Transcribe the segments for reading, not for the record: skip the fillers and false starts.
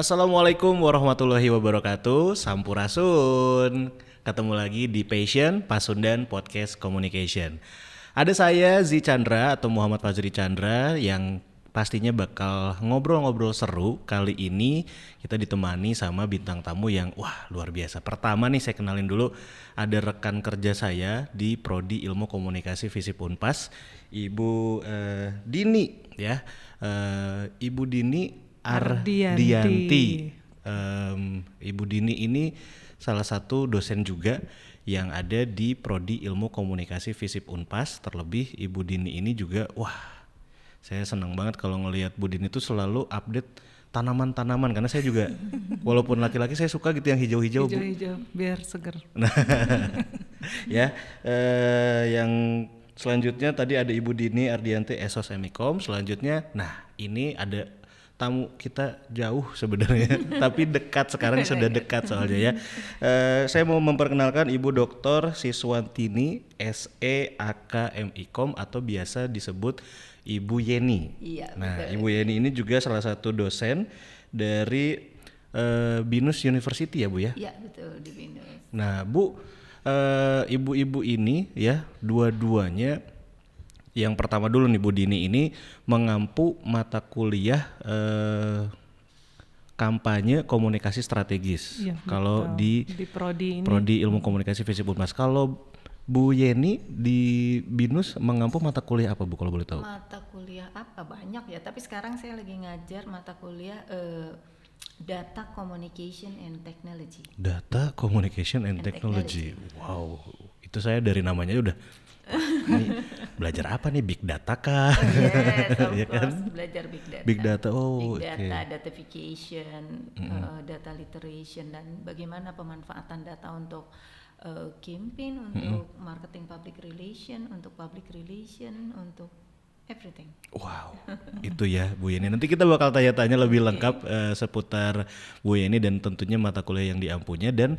Assalamualaikum warahmatullahi wabarakatuh. Sampurasun. Ketemu lagi di Passion Pasundan Podcast Communication. Ada saya Zi Chandra atau Muhammad Fazri Chandra yang pastinya bakal ngobrol-ngobrol seru. Kali ini kita ditemani sama bintang tamu yang luar biasa. Pertama nih saya kenalin dulu, ada rekan kerja saya di Prodi Ilmu Komunikasi Visip Unpas, Ibu Dini ya. Ibu Dini Ardianti. Ibu Dini ini salah satu dosen juga yang ada di Prodi Ilmu Komunikasi Visip Unpas. Terlebih Ibu Dini ini juga, saya senang banget kalau ngelihat Bu Dini itu selalu update tanaman-tanaman, karena saya juga walaupun laki-laki saya suka gitu yang hijau-hijau. Hijau-hijau biar seger. Nah, ya, yang selanjutnya tadi ada Ibu Dini Ardianti Esos Emikom. Selanjutnya, ini ada tamu kita jauh sebenarnya, tapi dekat sekarang sudah dekat soalnya ya. Saya mau memperkenalkan Ibu Dr. Siswantini SEAK-MIKOM atau biasa disebut Ibu Yeni. Iya, nah, betul. Ibu Yeni ini juga salah satu dosen dari BINUS University ya Bu ya? Iya betul, di BINUS. Nah Bu, ibu-ibu ini ya dua-duanya, yang pertama dulu nih Bu Dini ini mengampu mata kuliah kampanye komunikasi strategis. Iya, Kalau betul. di Prodi ini. Prodi Ilmu Komunikasi Visip Unpas. Kalau Bu Yeni di BINUS mengampu mata kuliah apa Bu kalau boleh tahu? Mata kuliah apa banyak ya, tapi sekarang saya lagi ngajar mata kuliah Data Communication and Technology. Data Communication and Technology. Wow, itu saya dari namanya udah ini belajar apa nih, big data kah? Yes, of Ya kan? course, belajar big data. Big data, Big data, oke. datafication, data literation, dan bagaimana pemanfaatan data untuk campaign, untuk marketing public relation, untuk everything. Wow, itu ya Bu Yeni. Nanti kita bakal tanya-tanya lebih lengkap seputar Bu Yeni dan tentunya mata kuliah yang diampunya. Dan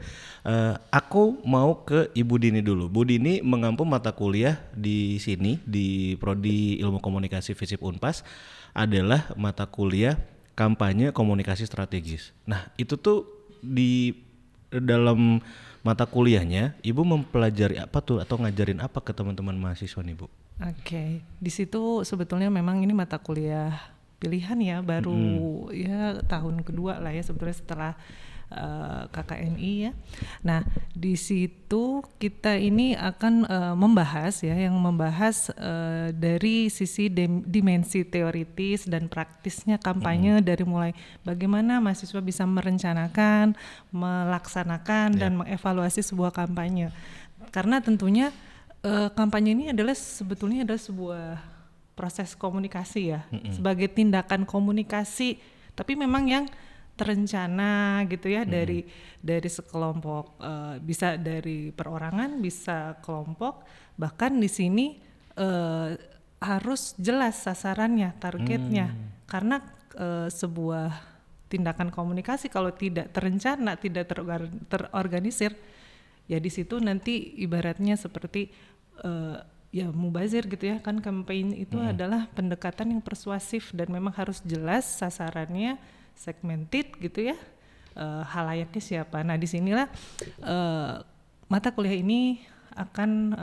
aku mau ke Ibu Dini dulu. Bu Dini mengampu mata kuliah di sini di Prodi Ilmu Komunikasi Visip Unpas adalah mata kuliah kampanye komunikasi strategis. Nah itu tuh di dalam mata kuliahnya Ibu mempelajari apa tuh atau ngajarin apa ke teman-teman mahasiswa nih Bu? Oke, di situ sebetulnya memang ini mata kuliah pilihan ya, baru ya tahun kedua lah ya sebetulnya setelah KKNI ya. Nah di situ kita ini akan membahas dari sisi dimensi teoritis dan praktisnya kampanye, dari mulai bagaimana mahasiswa bisa merencanakan, melaksanakan dan mengevaluasi sebuah kampanye. Karena tentunya kampanye ini sebetulnya adalah sebuah proses komunikasi ya, sebagai tindakan komunikasi, tapi memang yang terencana gitu ya, dari sekelompok, bisa dari perorangan, bisa kelompok, bahkan di sini harus jelas sasarannya, targetnya, karena sebuah tindakan komunikasi kalau tidak terencana, tidak terorganisir, ya di situ nanti ibaratnya seperti ya mubazir gitu ya kan. Campaign itu adalah pendekatan yang persuasif dan memang harus jelas sasarannya, segmented gitu ya, halayaknya siapa. Nah disinilah mata kuliah ini akan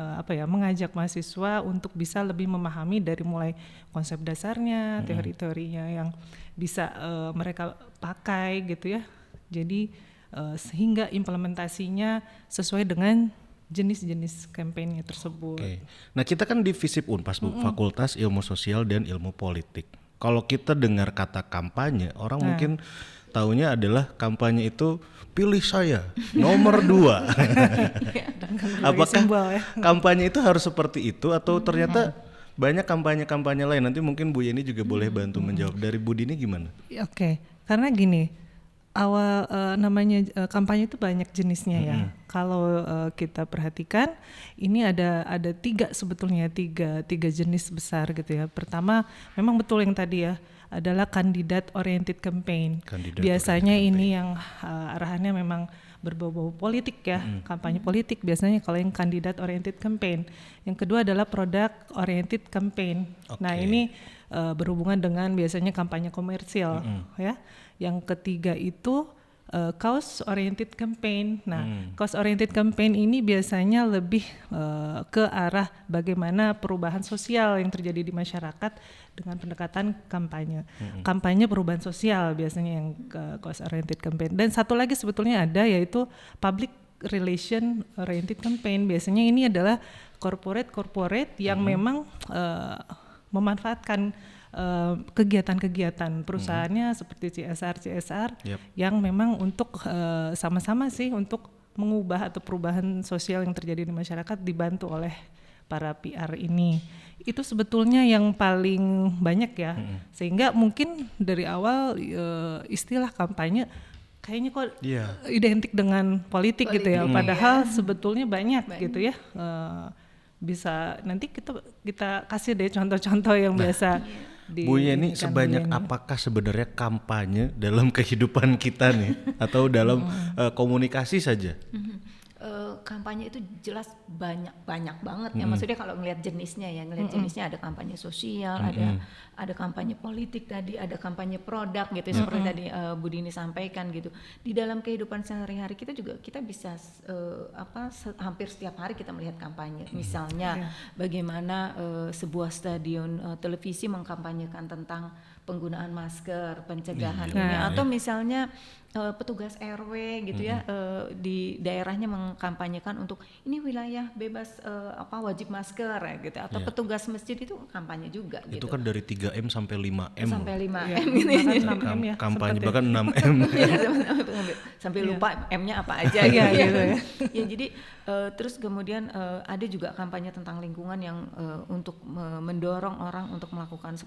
mengajak mahasiswa untuk bisa lebih memahami dari mulai konsep dasarnya, teori-teorinya yang bisa mereka pakai gitu ya. Jadi sehingga implementasinya sesuai dengan jenis-jenis kampanye tersebut. Oke. Nah kita kan di Visip Unpas Bu, Fakultas Ilmu Sosial dan Ilmu Politik. Kalau kita dengar kata kampanye, orang mungkin taunya adalah kampanye itu pilih saya nomor 2. Apakah kampanye itu harus seperti itu atau ternyata banyak kampanye-kampanye lain? Nanti mungkin Bu Yeni juga boleh bantu menjawab. Dari Bu Dini gimana? Oke, karena gini. Kampanye itu banyak jenisnya ya. Kalau kita perhatikan ini ada tiga jenis besar gitu ya. Pertama memang betul yang tadi ya, adalah kandidat oriented campaign. Biasanya ini yang arahannya memang berbau-bau politik ya, kampanye politik biasanya kalau yang candidate oriented campaign. Yang kedua adalah product oriented campaign. Nah ini berhubungan dengan biasanya kampanye komersial ya. Yang ketiga itu cause oriented campaign. Nah, cause oriented campaign ini biasanya lebih ke arah bagaimana perubahan sosial yang terjadi di masyarakat dengan pendekatan kampanye. Kampanye perubahan sosial biasanya yang cause oriented campaign. Dan satu lagi sebetulnya ada yaitu public relation oriented campaign. Biasanya ini adalah corporate yang memang memanfaatkan kegiatan-kegiatan perusahaannya seperti CSR yang memang untuk sama-sama sih untuk mengubah atau perubahan sosial yang terjadi di masyarakat dibantu oleh para PR ini. Itu sebetulnya yang paling banyak ya. Sehingga mungkin dari awal istilah kampanye kayaknya kok identik dengan politik gitu ya. Padahal sebetulnya banyak gitu ya. Bisa nanti kita kasih deh contoh-contoh yang biasa Bu Yeni, sebanyak apakah sebenarnya kampanye dalam kehidupan kita nih atau dalam komunikasi saja? Kampanye itu jelas banyak banget ya, maksudnya kalau ngelihat jenisnya ya, jenisnya ada kampanye sosial, ada kampanye politik tadi, ada kampanye produk gitu seperti tadi Bu Dini sampaikan gitu. Di dalam kehidupan sehari-hari kita juga kita bisa hampir setiap hari kita melihat kampanye. Misalnya bagaimana sebuah stadion televisi mengkampanyekan tentang penggunaan masker, pencegahan ini, atau misalnya petugas RW gitu ya di daerahnya mengkampanyekan untuk ini wilayah bebas wajib masker ya gitu, atau petugas masjid itu kampanye juga itu gitu. Kan dari 3M sampai 5M Sampai 5M gitu ya. Kampanye bahkan 6M sampai lupa M-nya apa aja gitu ya. Ya jadi terus kemudian ada juga kampanye tentang lingkungan yang untuk mendorong orang untuk melakukan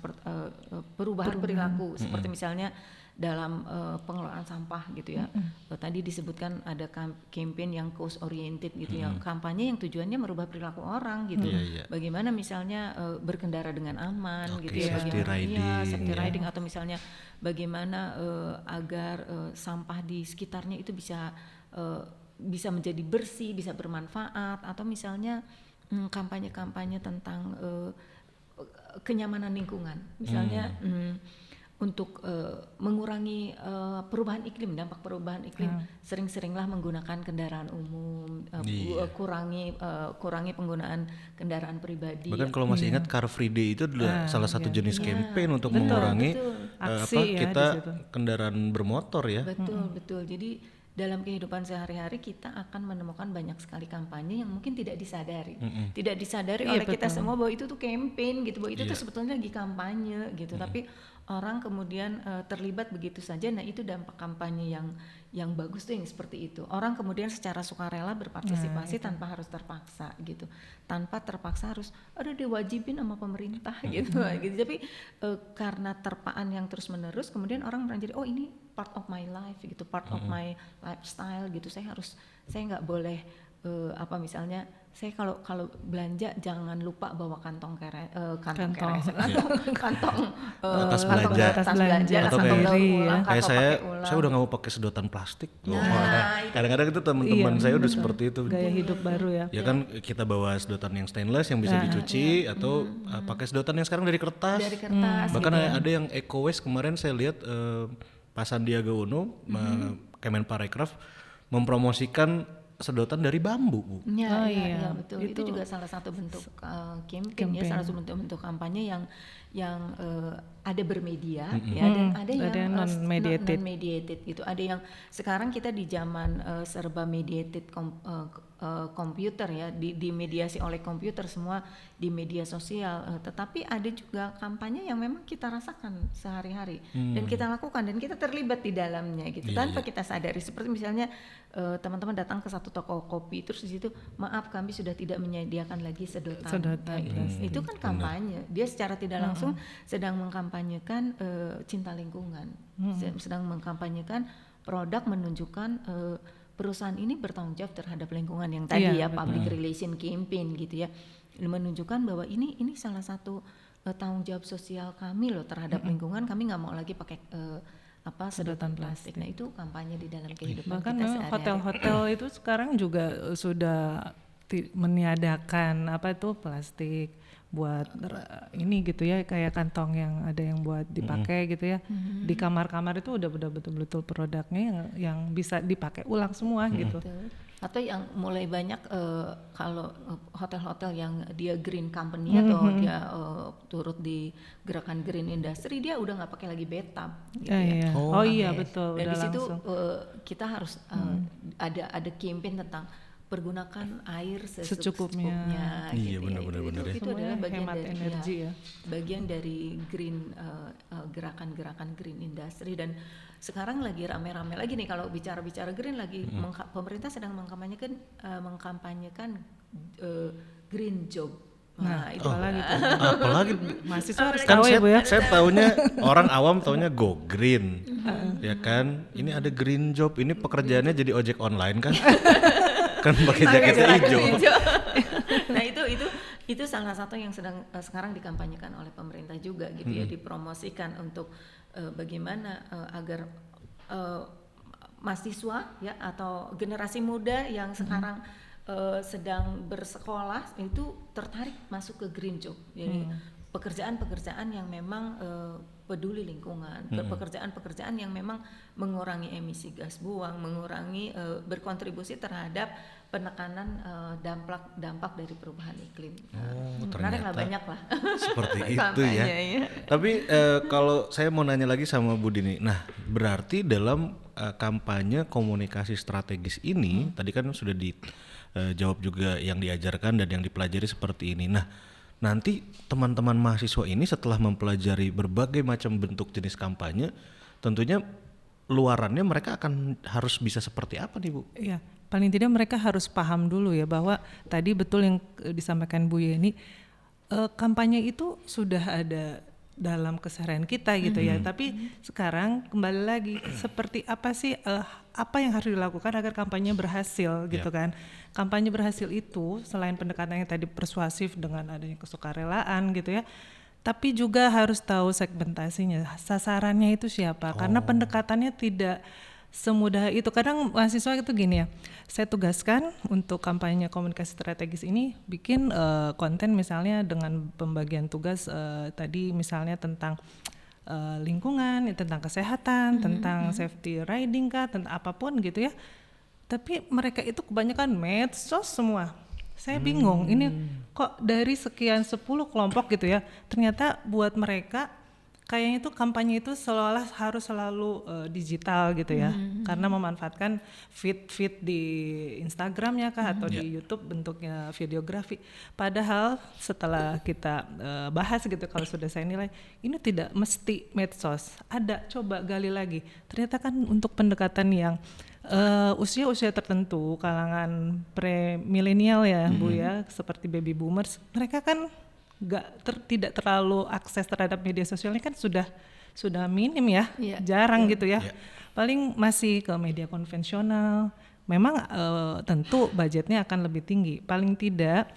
perubahan perilaku seperti misalnya dalam pengelolaan sampah gitu ya. Tadi disebutkan ada campaign yang cause oriented gitu ya, kampanye yang tujuannya merubah perilaku orang gitu. Bagaimana misalnya berkendara dengan aman gitu ya, safety riding atau misalnya bagaimana agar sampah di sekitarnya itu bisa menjadi bersih, bisa bermanfaat, atau misalnya kampanye-kampanye tentang kenyamanan lingkungan misalnya untuk mengurangi perubahan iklim, dampak perubahan iklim, sering-seringlah menggunakan kendaraan umum, kurangi penggunaan kendaraan pribadi. Bahkan kalau masih ingat Car Free Day itu adalah salah satu jenis campaign untuk mengurangi kita kendaraan bermotor ya. Betul. Jadi dalam kehidupan sehari-hari kita akan menemukan banyak sekali kampanye yang mungkin tidak disadari, tidak disadari oleh kita semua bahwa itu tuh campaign gitu, bahwa itu tuh sebetulnya lagi kampanye gitu, tapi orang kemudian terlibat begitu saja. Nah itu dampak kampanye yang bagus tuh yang seperti itu. Orang kemudian secara sukarela berpartisipasi tanpa harus terpaksa gitu, tanpa terpaksa harus diwajibin sama pemerintah gitu. Tapi karena terpaan yang terus menerus, kemudian orang jadi oh ini part of my life gitu, part of my lifestyle gitu. Saya nggak boleh misalnya saya kalau belanja jangan lupa bawa kantong tas belanja atau kayak saya udah nggak mau pakai sedotan plastik. Kadang-kadang itu teman-teman saya udah seperti itu. Gaya hidup baru ya. Ya kan kita bawa sedotan yang stainless yang bisa dicuci atau pakai sedotan yang sekarang dari kertas. Bahkan gitu ada yang eco waste. Kemarin saya lihat Pak Sandiaga Uno Kemenparekraf mempromosikan sedotan dari bambu, Bu. Iya, betul. Itu juga salah satu bentuk campaign ya, salah satu bentuk kampanye yang ada bermedia ya, dan ada yang non-mediated gitu. Ada yang sekarang kita di zaman serba mediated komputer ya, dimediasi oleh komputer semua di media sosial, tetapi ada juga kampanye yang memang kita rasakan sehari-hari dan kita lakukan dan kita terlibat di dalamnya gitu tanpa kita sadari. Seperti misalnya teman-teman datang ke satu toko kopi, terus di situ maaf kami sudah tidak menyediakan lagi sedotan. Itu kan kampanye. Dia secara tidak langsung sedang mengkampanyekan cinta lingkungan, sedang mengkampanyekan produk, menunjukkan perusahaan ini bertanggung jawab terhadap lingkungan yang tadi public relation campaign gitu ya, menunjukkan bahwa ini salah satu tanggung jawab sosial kami loh terhadap lingkungan. Kami nggak mau lagi pakai sedotan plastik. Nah itu kampanye di dalam kehidupan bahkan kita memang sehari-hari. hotel-hotel itu sekarang juga sudah meniadakan plastik buat ini gitu ya, kayak kantong yang ada yang buat dipakai gitu ya. Di kamar-kamar itu udah betul-betul produknya yang bisa dipakai ulang semua gitu. Betul. Atau yang mulai banyak kalau hotel-hotel yang dia green company atau dia turut di gerakan green industry, dia udah nggak pakai lagi bathtub gitu ya. Oh iya betul. Dan udah di situ langsung. kita harus ada campaign tentang pergunakan air Secukupnya. Iya, gitu benar-benar ya. itu adalah bagian hemat dari energi ya. bagian dari green gerakan-gerakan green industry. Dan sekarang lagi rame-rame lagi nih kalau bicara green lagi, pemerintah sedang mengkampanyekan green job. Nah, itu Apalagi Mahasiswa harus kan tahu ya Bu ya. saya taunya orang awam taunya go green, ya kan. Ini ada green job, ini pekerjaannya jadi ojek online kan? Kan pakai jaket hijau. Nah itu salah satu yang sedang sekarang dikampanyekan oleh pemerintah juga gitu ya, dipromosikan untuk bagaimana agar mahasiswa ya atau generasi muda yang sekarang sedang bersekolah itu tertarik masuk ke green job. Jadi pekerjaan-pekerjaan yang memang peduli lingkungan, pekerjaan-pekerjaan yang memang mengurangi emisi gas buang, mengurangi berkontribusi terhadap penekanan dampak dari perubahan iklim. Menarik lah, banyak lah. Seperti itu ya. Tapi kalau saya mau nanya lagi sama Bu Dini, nah berarti dalam kampanye komunikasi strategis ini, tadi kan sudah dijawab juga yang diajarkan dan yang dipelajari seperti ini. Nah, nanti teman-teman mahasiswa ini setelah mempelajari berbagai macam bentuk jenis kampanye, tentunya luarannya mereka akan harus bisa seperti apa nih Bu? Iya, paling tidak mereka harus paham dulu ya bahwa tadi betul yang disampaikan Bu Yeni, kampanye itu sudah ada dalam keseharian kita gitu ya. Tapi sekarang kembali lagi seperti apa sih apa yang harus dilakukan agar kampanye berhasil gitu kan. Kampanye berhasil itu selain pendekatannya tadi persuasif dengan adanya kesukarelaan gitu ya, tapi juga harus tahu segmentasinya, sasarannya itu siapa. Karena pendekatannya tidak semudah itu. Kadang mahasiswa itu gini ya, saya tugaskan untuk kampanye komunikasi strategis ini bikin konten misalnya dengan pembagian tugas tadi misalnya tentang lingkungan, tentang kesehatan, tentang safety riding kah, tentang apapun gitu ya. Tapi mereka itu kebanyakan medsos semua. Saya bingung, ini kok dari sekian 10 kelompok gitu ya, ternyata buat mereka kayaknya itu kampanye itu seolah-olah harus selalu digital gitu ya, karena memanfaatkan feed di Instagramnya kah atau di YouTube bentuknya videografi. Padahal setelah kita bahas gitu, kalau sudah saya nilai ini tidak mesti medsos, ada coba gali lagi. Ternyata kan untuk pendekatan yang usia-usia tertentu, kalangan pre-milenial ya Bu ya, seperti baby boomers, mereka kan tidak terlalu akses terhadap media sosialnya kan sudah minim ya, jarang gitu ya. Paling masih ke media konvensional. Memang tentu budgetnya akan lebih tinggi. Paling tidak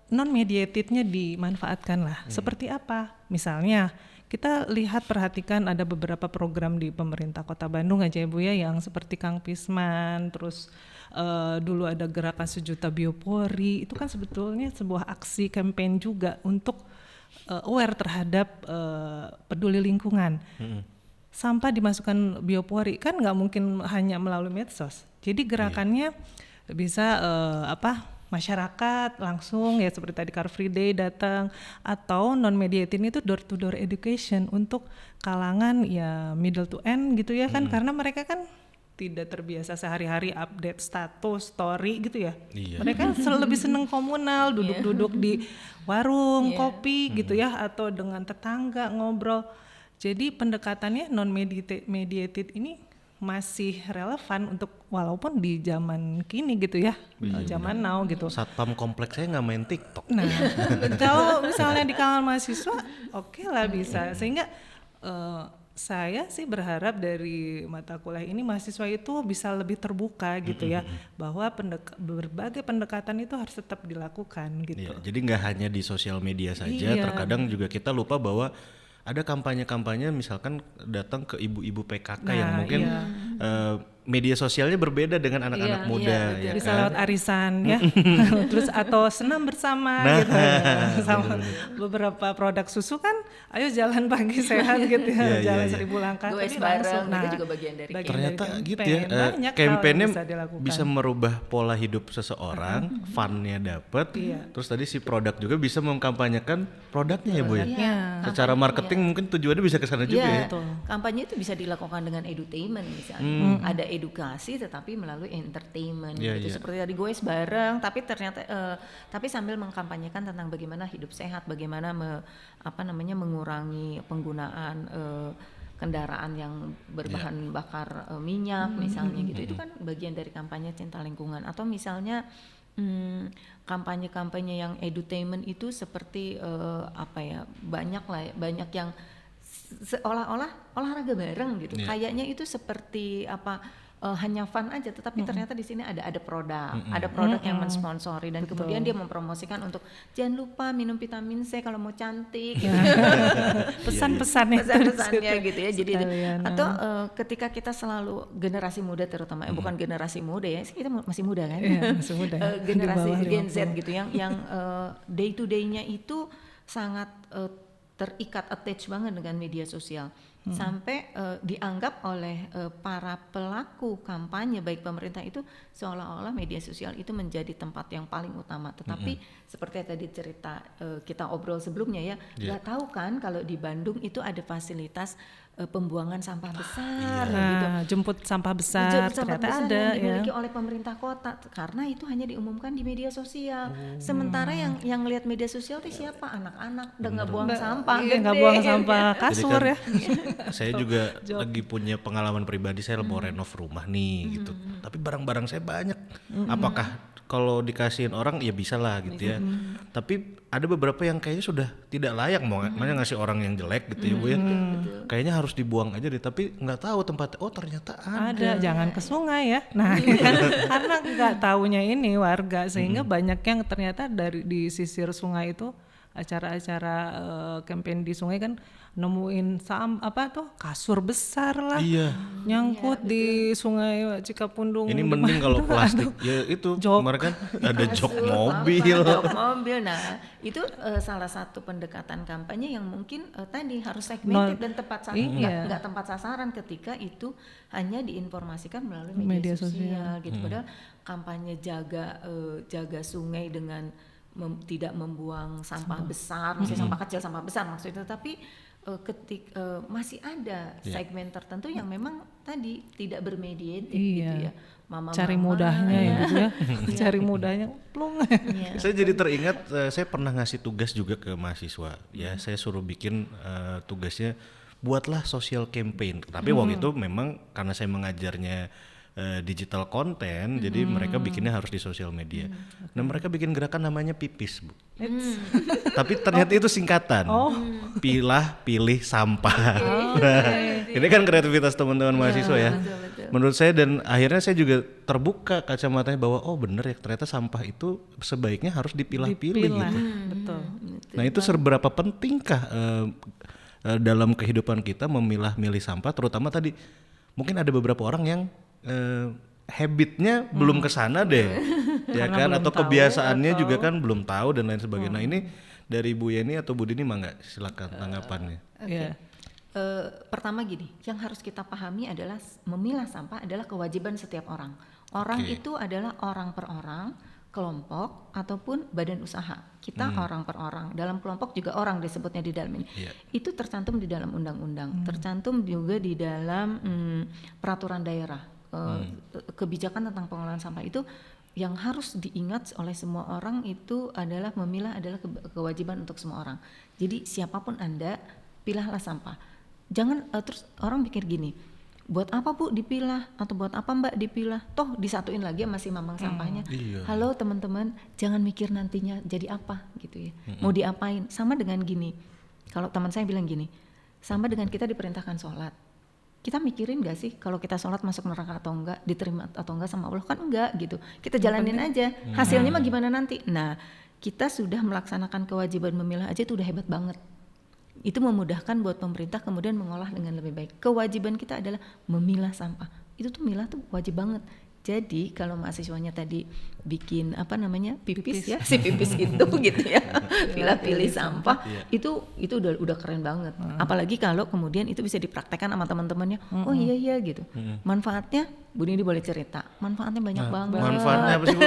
non mediatednya dimanfaatkan lah. Seperti apa? Misalnya kita perhatikan ada beberapa program di pemerintah Kota Bandung aja ya Bu ya, yang seperti Kang Pisman, terus dulu ada gerakan 1 juta biopori, itu kan sebetulnya sebuah aksi campaign juga untuk aware terhadap peduli lingkungan. Sampah dimasukkan biopori kan nggak mungkin hanya melalui medsos, jadi gerakannya bisa masyarakat langsung ya, seperti tadi Car Free Day datang, atau non mediated itu door to door education untuk kalangan ya middle to end gitu ya kan, karena mereka kan tidak terbiasa sehari-hari update status story gitu ya. Mereka lebih seneng komunal, duduk-duduk di warung kopi gitu ya, atau dengan tetangga ngobrol. Jadi pendekatannya non mediated ini masih relevan untuk walaupun di zaman kini gitu ya, zaman now gitu. Satpam kompleks saya nggak main TikTok. Nah, kalau misalnya di kalangan mahasiswa, oke lah bisa. Sehingga saya sih berharap dari mata kuliah ini mahasiswa itu bisa lebih terbuka gitu ya, bahwa berbagai pendekatan itu harus tetap dilakukan gitu. Jadi nggak hanya di sosial media saja, terkadang juga kita lupa bahwa ada kampanye-kampanye misalkan datang ke ibu-ibu PKK yang Nah, mungkin iya. media sosialnya berbeda dengan anak-anak Iya, muda, iya, ya bisa kan? lewat arisan ya, terus atau senam bersama Nah, gitu, sama beberapa produk susu kan, ayo jalan pagi sehat gitu Iya, ya, iya, jalan iya. 1000 langkah, Goes tapi bareng, langsung, itu juga bagian dari Ternyata dari gitu campaign. ya, Banyak hal yang kampanye bisa dilakukan. bisa merubah pola hidup seseorang, funnya dapet, Iya. terus tadi si produk juga bisa mengkampanyekan produknya ya Bu ya. Iya. Secara marketing mungkin tujuannya bisa ke sana juga ya. Iya, kampanye itu bisa dilakukan dengan edutainment misalnya. Ada edukasi tetapi melalui entertainment Iya, gitu. iya. Seperti tadi goes bareng tapi ternyata tapi sambil mengkampanyekan tentang bagaimana hidup sehat, bagaimana mengurangi penggunaan kendaraan yang berbahan bakar minyak misalnya gitu. Itu kan bagian dari kampanye cinta lingkungan. Atau misalnya kampanye-kampanye yang edutainment itu seperti banyak yang seolah-olah olahraga bareng gitu. Iya. Kayaknya itu seperti hanya fun aja, tetapi ternyata di sini ada produk, ada produk yang mensponsori dan kemudian dia mempromosikan untuk jangan lupa minum vitamin C kalau mau cantik. Gitu. Pesan-pesannya Pesan-pesannya gitu ya. Jadi sekalian. atau ketika kita selalu generasi muda terutama bukan generasi muda ya, kita masih muda kan? Iya, masih muda ya. Generasi Di bawah Gen Z 50. gitu yang day to day-nya itu sangat terikat attach banget dengan media sosial. Sampai dianggap oleh para pelaku kampanye baik pemerintah itu seolah-olah media sosial itu menjadi tempat yang paling utama. Tetapi seperti yang tadi cerita kita obrol sebelumnya ya, nggak tahu kan kalau di Bandung itu ada fasilitas pembuangan sampah besar gitu. Nah, jemput sampah besar Jemput sampah ternyata besar ada yang ya. dimiliki oleh pemerintah kota karena itu hanya diumumkan di media sosial. Sementara yang lihat media sosial itu siapa? Anak-anak udah nggak buang sampah, Iya, nggak gede. buang sampah Jadi kasur kan ya. saya juga lagi punya pengalaman pribadi, saya mau renov rumah nih gitu. Tapi barang-barang saya banyak. Apakah kalau dikasihin orang ya bisa lah gitu ya. Tapi ada beberapa yang kayaknya sudah tidak layak mau ngasih orang yang jelek gitu ya Bu ya. Kayaknya harus dibuang aja deh, tapi nggak tahu tempatnya. Oh ternyata Ada, jangan ke sungai ya. Nah, ya kan karena nggak taunya ini warga sehingga banyak yang ternyata di sisir sungai itu acara-acara campaign di sungai kan nemuin kasur besar lah. Iya. Nyangkut di sungai Cikapundung. Ini mending kalau plastik ya itu Jok. kemarin kan ada jok Kasur, mobil. jok mobil. Nah, itu salah satu pendekatan kampanye yang mungkin tadi harus segmented dan tepat sasaran, Iya. nggak tempat sasaran ketika itu hanya diinformasikan melalui Media media sosial gitu. Padahal kampanye jaga sungai dengan tidak membuang sampah besar, misalnya sampah kecil, sampah besar maksudnya, tapi masih ada segmen tertentu yang memang tadi tidak bermediated gitu ya. Mama-mama, Cari mudahnya ya gitu ya. Cari mudahnya plung. Saya jadi teringat saya pernah ngasih tugas juga ke mahasiswa. Ya, saya suruh bikin tugasnya buatlah social campaign. Tapi waktu itu memang karena saya mengajarnya digital content, jadi mereka bikinnya harus di sosial media. Nah, mereka bikin gerakan namanya pipis, Bu. Tapi ternyata itu singkatan. Pilih sampah. Nah, ini kan kreativitas teman-teman mahasiswa ya. Menurut saya dan akhirnya saya juga terbuka kacamatanya bahwa oh bener ya, ternyata sampah itu sebaiknya harus dipilah-pilih gitu. Betul. Nah, itu seberapa pentingkah dalam kehidupan kita memilah-milih sampah, terutama tadi mungkin ada beberapa orang yang habitnya belum kesana deh, ya kan, atau kebiasaannya juga kan belum tahu dan lain sebagainya. Nah, ini dari Bu Yeni atau Bu Dini mangga silakan tanggapannya. Iya. Pertama gini, yang harus kita pahami adalah memilah sampah adalah kewajiban setiap orang. Orang itu adalah orang per orang, kelompok ataupun badan usaha. Kita orang per orang. Dalam kelompok juga orang disebutnya di dalam ini. Itu tercantum di dalam undang-undang, tercantum juga di dalam peraturan daerah. Kebijakan tentang pengelolaan sampah itu yang harus diingat oleh semua orang itu adalah memilah adalah kewajiban untuk semua orang. Jadi siapapun Anda, pilahlah sampah. Jangan terus orang pikir gini, buat apa Bu dipilah atau buat apa Mbak dipilah? Toh disatuin lagi masih mamang sampahnya. Halo teman-teman, jangan mikir nantinya jadi apa gitu ya. Mau diapain? Sama dengan gini. Kalau teman saya bilang gini, sama dengan kita diperintahkan sholat. Kita mikirin gak sih kalau kita sholat masuk neraka atau enggak, diterima atau enggak sama Allah? Kan enggak gitu. Kita jalanin aja. Hasilnya mah gimana nanti? Nah, kita sudah melaksanakan kewajiban memilah aja itu udah hebat banget. itu memudahkan buat pemerintah kemudian mengolah dengan lebih baik. Kewajiban kita adalah memilah sampah. Itu tuh milah tuh wajib banget. Jadi kalau mahasiswanya tadi bikin pipis ya, si pipis itu gitu ya, pilih sampah, itu udah keren banget. Apalagi kalau kemudian itu bisa dipraktekkan sama teman-temannya. Oh iya gitu. Manfaatnya Bu Nindi boleh cerita. Manfaatnya banyak banget. Manfaatnya apa sih Bu?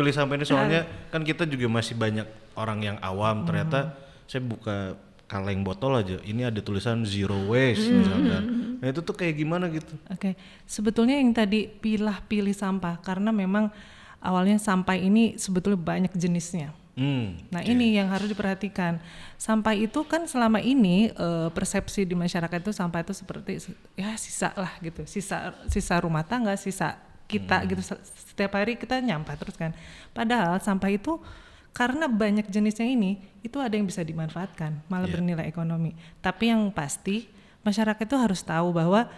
Pilih sampah ini soalnya kan kita juga masih banyak orang yang awam. Ternyata saya buka kaleng botol aja, ini ada tulisan zero waste misalkan. Nah itu tuh kayak gimana gitu? Oke, sebetulnya yang tadi pilih sampah karena memang awalnya sampah ini sebetulnya banyak jenisnya. Nah ini yang harus diperhatikan. Sampah itu kan selama ini persepsi di masyarakat itu sampah itu seperti ya sisa lah gitu, sisa rumah tangga, sisa kita gitu. Setiap hari kita nyampah terus kan. Padahal sampah itu karena banyak jenisnya ini, itu ada yang bisa dimanfaatkan, malah bernilai ekonomi. Tapi yang pasti masyarakat itu harus tahu bahwa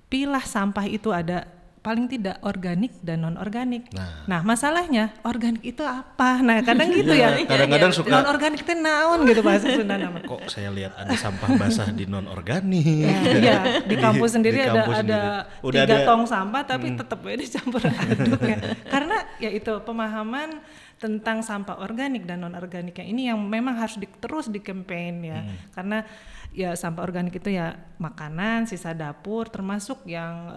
pilah sampah itu ada paling tidak organik dan non organik. Nah masalahnya organik itu apa? Nah kadang gitu ya. Kadang-kadang suka non organik itu naon gitu bahasa Sunda nama. Kok saya lihat ada sampah basah di non organik. Iya di kampus sendiri di kampus ada sendiri. 3 tong sampah tapi tetap aja dicampur aduk ya. Karena ya itu pemahaman tentang sampah organik dan non organiknya ini yang memang harus terus di-campaign ya. Karena ya sampah organik itu ya makanan, sisa dapur, termasuk yang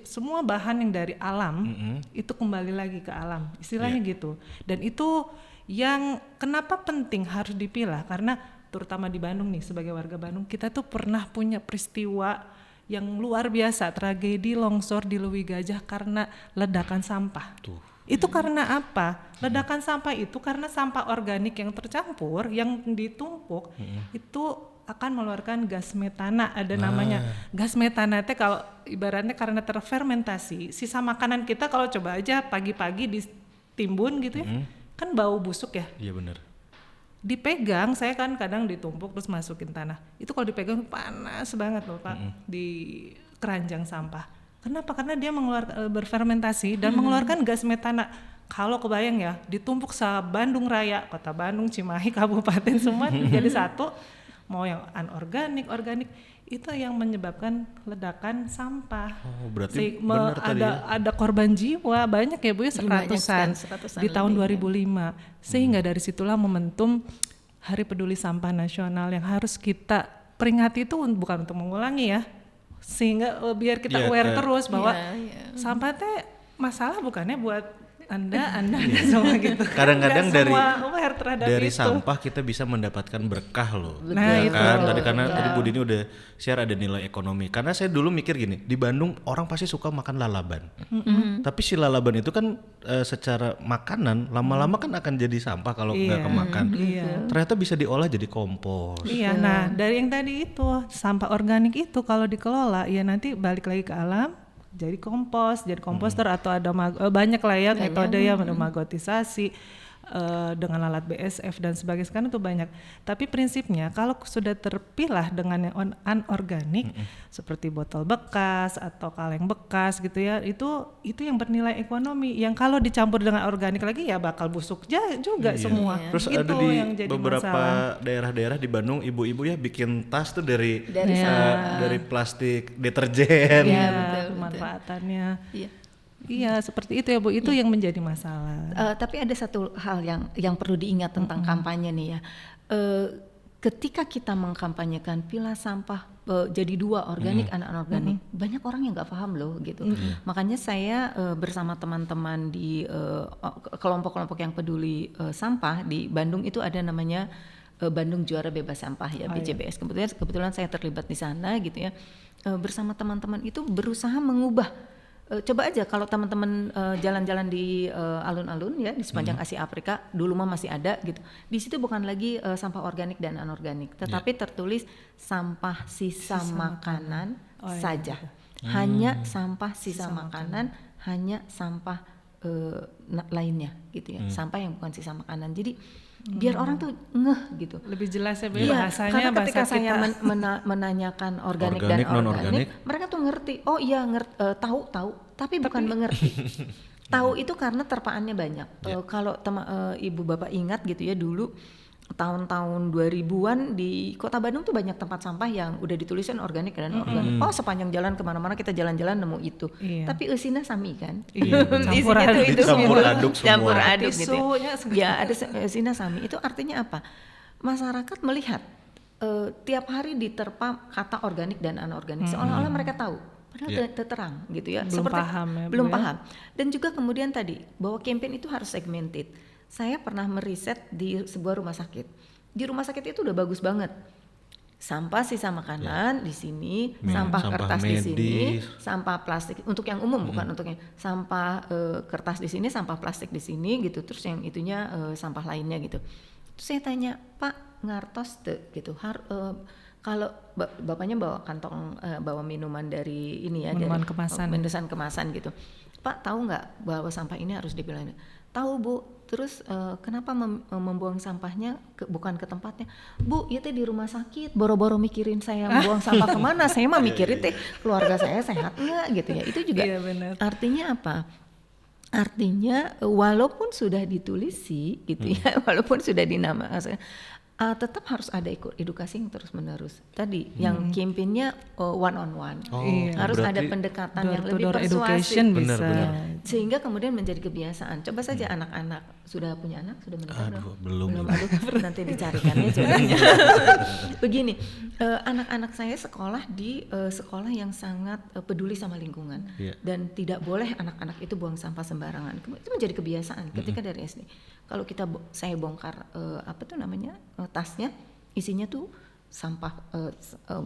semua bahan yang dari alam itu kembali lagi ke alam, istilahnya gitu. Dan itu yang kenapa penting harus dipilah karena terutama di Bandung nih sebagai warga Bandung kita tuh pernah punya peristiwa yang luar biasa, tragedi longsor di Leuwi Gajah karena ledakan sampah. Itu karena apa? Ledakan sampah itu karena sampah organik yang tercampur, yang ditumpuk itu akan mengeluarkan gas metana, ada namanya gas metana. Itu kalau ibaratnya karena terfermentasi, sisa makanan kita kalau coba aja pagi-pagi ditimbun gitu ya, kan bau busuk ya. Iya benar. Dipegang, saya kan kadang ditumpuk terus masukin tanah. Itu kalau dipegang panas banget loh Pak di keranjang sampah. Kenapa? Karena dia berfermentasi dan mengeluarkan gas metana. Kalau kebayang ya, ditumpuk Bandung Raya, Kota Bandung, Cimahi, Kabupaten semua jadi satu. Mau yang anorganik, organik, itu yang menyebabkan ledakan sampah. Oh, berarti benar tadi ya? Ada korban jiwa banyak ya Bu ya, seratusan di tahun 2005. Sehingga dari situlah momentum Hari Peduli Sampah Nasional yang harus kita peringati itu bukan untuk mengulangi ya. Sehingga biar kita aware terus bahwa sampah teh masalah bukannya buat anda semua gitu. Kadang-kadang dari itu. Sampah kita bisa mendapatkan berkah loh. Nah, ya itu. Kan tadi Bu Dini udah share ada nilai ekonomi. Karena saya dulu mikir gini, di Bandung orang pasti suka makan lalaban. Tapi si lalaban itu kan secara makanan lama-lama kan akan jadi sampah kalau nggak kemakan. Ternyata bisa diolah jadi kompos. Iya, nah dari yang tadi itu sampah organik itu kalau dikelola ya nanti balik lagi ke alam. Jadi komposter atau ada banyak lah ya metode ya magotisasi dengan alat BSF dan sebagainya sekarang itu banyak. Tapi prinsipnya kalau sudah terpilah dengan yang anorganik seperti botol bekas atau kaleng bekas gitu ya, itu yang bernilai ekonomi. Yang kalau dicampur dengan organik lagi ya bakal busuk juga semua. Terus itu ada di yang jadi beberapa masalah. daerah-daerah di Bandung ibu-ibu ya bikin tas tuh dari plastik deterjen. Iya, pemanfaatannya. Iya seperti itu ya Bu, itu yang menjadi masalah. Tapi ada satu hal yang perlu diingat tentang kampanye nih ya. Ketika kita mengkampanyekan pilah sampah jadi 2 organik anorganik, banyak orang yang nggak paham loh gitu. Makanya saya bersama teman-teman di kelompok-kelompok yang peduli sampah di Bandung itu ada namanya Bandung Juara Bebas Sampah ya, BCBS. Kebetulan saya terlibat di sana gitu ya. Bersama teman-teman itu berusaha mengubah. Coba aja kalau teman-teman jalan-jalan di alun-alun ya di sepanjang Asia Afrika, dulu mah masih ada gitu. Di situ bukan lagi sampah organik dan anorganik, tetapi tertulis sampah sisa makanan saja. Hanya sampah sisa makanan, hanya sampah lainnya gitu ya. Sampah yang bukan sisa makanan. Jadi biar orang tuh ngeh gitu. Lebih jelas ya bahasanya. Karena ketika saya menanyakan organik dan non-organik, mereka tuh ngerti. Oh iya tahu, tapi bukan mengerti. Tahu itu karena terpaannya banyak. Kalau ibu bapak ingat gitu ya dulu tahun-tahun 2000-an di Kota Bandung tuh banyak tempat sampah yang udah ditulisin organik dan organik. Oh, sepanjang jalan kemana-mana kita jalan-jalan nemu itu. Tapi eusina sami kan? Iya, campur Isinya tuh aduk. itu Campur semua. aduk semua. Campur aduk gitu. Tisunya Ya ada eusina sami. Itu artinya apa? Masyarakat melihat tiap hari diterpa kata organik dan anorganik seolah-olah mereka tahu. Padahal terang gitu ya. Belum paham ya, Bu, belum ya. paham. Dan juga kemudian tadi bahwa campaign itu harus segmented. Saya pernah meriset di sebuah rumah sakit. Di rumah sakit itu udah bagus banget. Sampah sisa makanan di sini, sampah kertas di sini, sampah plastik untuk yang umum bukan untuk yang sampah kertas di sini, sampah plastik di sini gitu. Terus yang itunya sampah lainnya gitu. Terus saya tanya, Pak ngartos tuh gitu. Kalau bapaknya bawa kantong bawa minuman dari ini ya, Minuman dari kemasan. minuman kemasan gitu. Pak tahu nggak bahwa sampah ini harus dipilah? Tahu Bu. Terus kenapa membuang sampahnya bukan ke tempatnya? Bu, ya teh di rumah sakit, boro-boro mikirin saya membuang sampah kemana? Saya mah mikirin teh keluarga saya sehat nggak gitu ya. Itu juga Iya, benar. artinya apa? Artinya walaupun sudah ditulisi gitu ya, walaupun sudah dinamakan, tetap harus ada edukasi yang terus menerus. Tadi yang campaignnya one on one, harus ada pendekatan yang lebih door persuasif. education bisa. Benar. Sehingga kemudian menjadi kebiasaan. Coba saja anak-anak sudah punya anak, sudah menikah belum. Aduh, nanti dicarikannya jodohnya. Begini, anak-anak saya sekolah di sekolah yang sangat peduli sama lingkungan dan tidak boleh anak-anak itu buang sampah sembarangan. Itu menjadi kebiasaan ketika dari SD. Kalau saya bongkar apa tuh namanya tasnya, isinya tuh sampah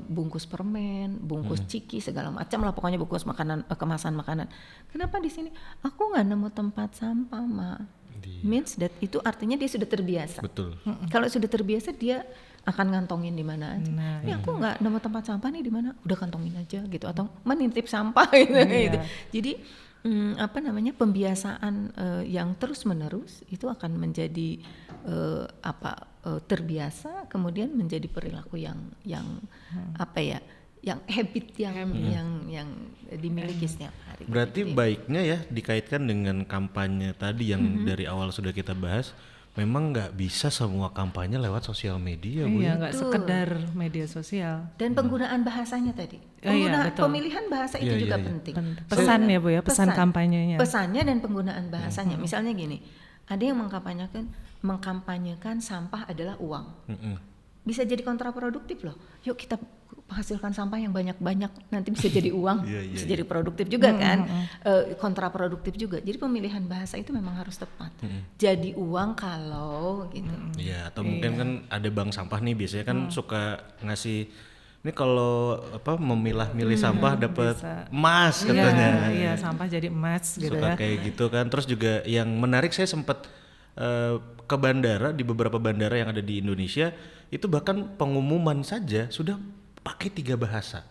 bungkus permen, bungkus ciki segala macam lah pokoknya bungkus makanan kemasan makanan. Kenapa di sini aku nggak nemu tempat sampah, Ma? Means that itu artinya dia sudah terbiasa. Betul. Kalau sudah terbiasa dia akan ngantongin di mana aja. Nah, Aku nggak nemu tempat sampah nih di mana, udah kantongin aja gitu atau menitip sampah gitu. Jadi apa namanya pembiasaan yang terus menerus itu akan menjadi terbiasa, kemudian menjadi perilaku yang apa ya, yang habit yang dimiliki setiap hari. Berarti gitu. baiknya ya dikaitkan dengan kampanye tadi yang dari awal sudah kita bahas. Memang nggak bisa semua kampanye lewat sosial media, Bu. Iya, nggak sekedar media sosial. Dan penggunaan bahasanya tadi, iya, betul. pemilihan bahasa itu juga penting. Pesan ya Bu ya, pesan kampanyenya. Pesannya dan penggunaan bahasanya. Misalnya gini, ada yang mengkampanyekan sampah adalah uang. Bisa jadi kontraproduktif loh. Yuk kita menghasilkan sampah yang banyak-banyak, nanti bisa jadi uang, bisa jadi produktif juga kan, kontraproduktif juga. Jadi pemilihan bahasa itu memang harus tepat. Jadi uang kalau gitu. Iya, atau mungkin kan ada bank sampah nih biasanya kan suka ngasih ini kalau apa memilah-milih sampah dapat emas katanya. Iya, sampah jadi emas gitu Suka ya. kayak gitu kan. Terus juga yang menarik saya sempat ke bandara, di beberapa bandara yang ada di Indonesia itu bahkan pengumuman saja sudah pakai 3 bahasa.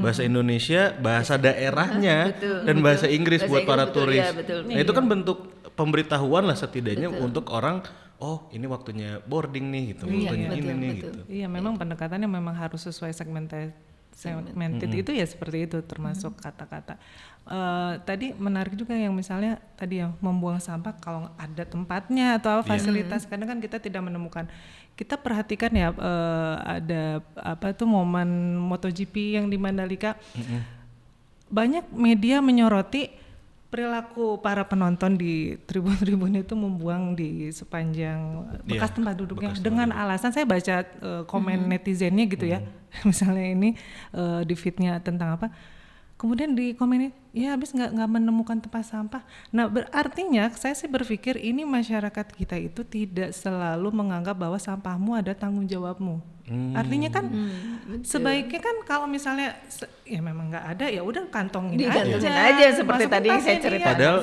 Bahasa Indonesia, bahasa daerahnya, dan bahasa Inggris buat para turis. Nah, itu kan bentuk pemberitahuan lah setidaknya untuk orang, oh ini waktunya boarding nih gitu, waktunya ini nih gitu. Iya, memang pendekatannya memang harus sesuai segmented itu ya seperti itu, termasuk kata-kata. Tadi menarik juga yang misalnya tadi ya membuang sampah kalau ada tempatnya atau fasilitas, kadang kan kita tidak menemukan. Kita perhatikan ya ada apa tuh momen MotoGP yang di Mandalika, banyak media menyoroti perilaku para penonton di tribun-tribun itu membuang di sepanjang bekas tempat duduknya dengan alasan, saya baca komen netizennya gitu ya, misalnya ini di feednya tentang apa, kemudian di komennya ya habis nggak menemukan tempat sampah. Nah artinya saya sih berpikir ini masyarakat kita itu tidak selalu menganggap bahwa sampahmu ada tanggung jawabmu. Artinya kan sebaiknya kan kalau misalnya ya memang nggak ada ya udah kantongin aja seperti tadi saya cerita. Padahal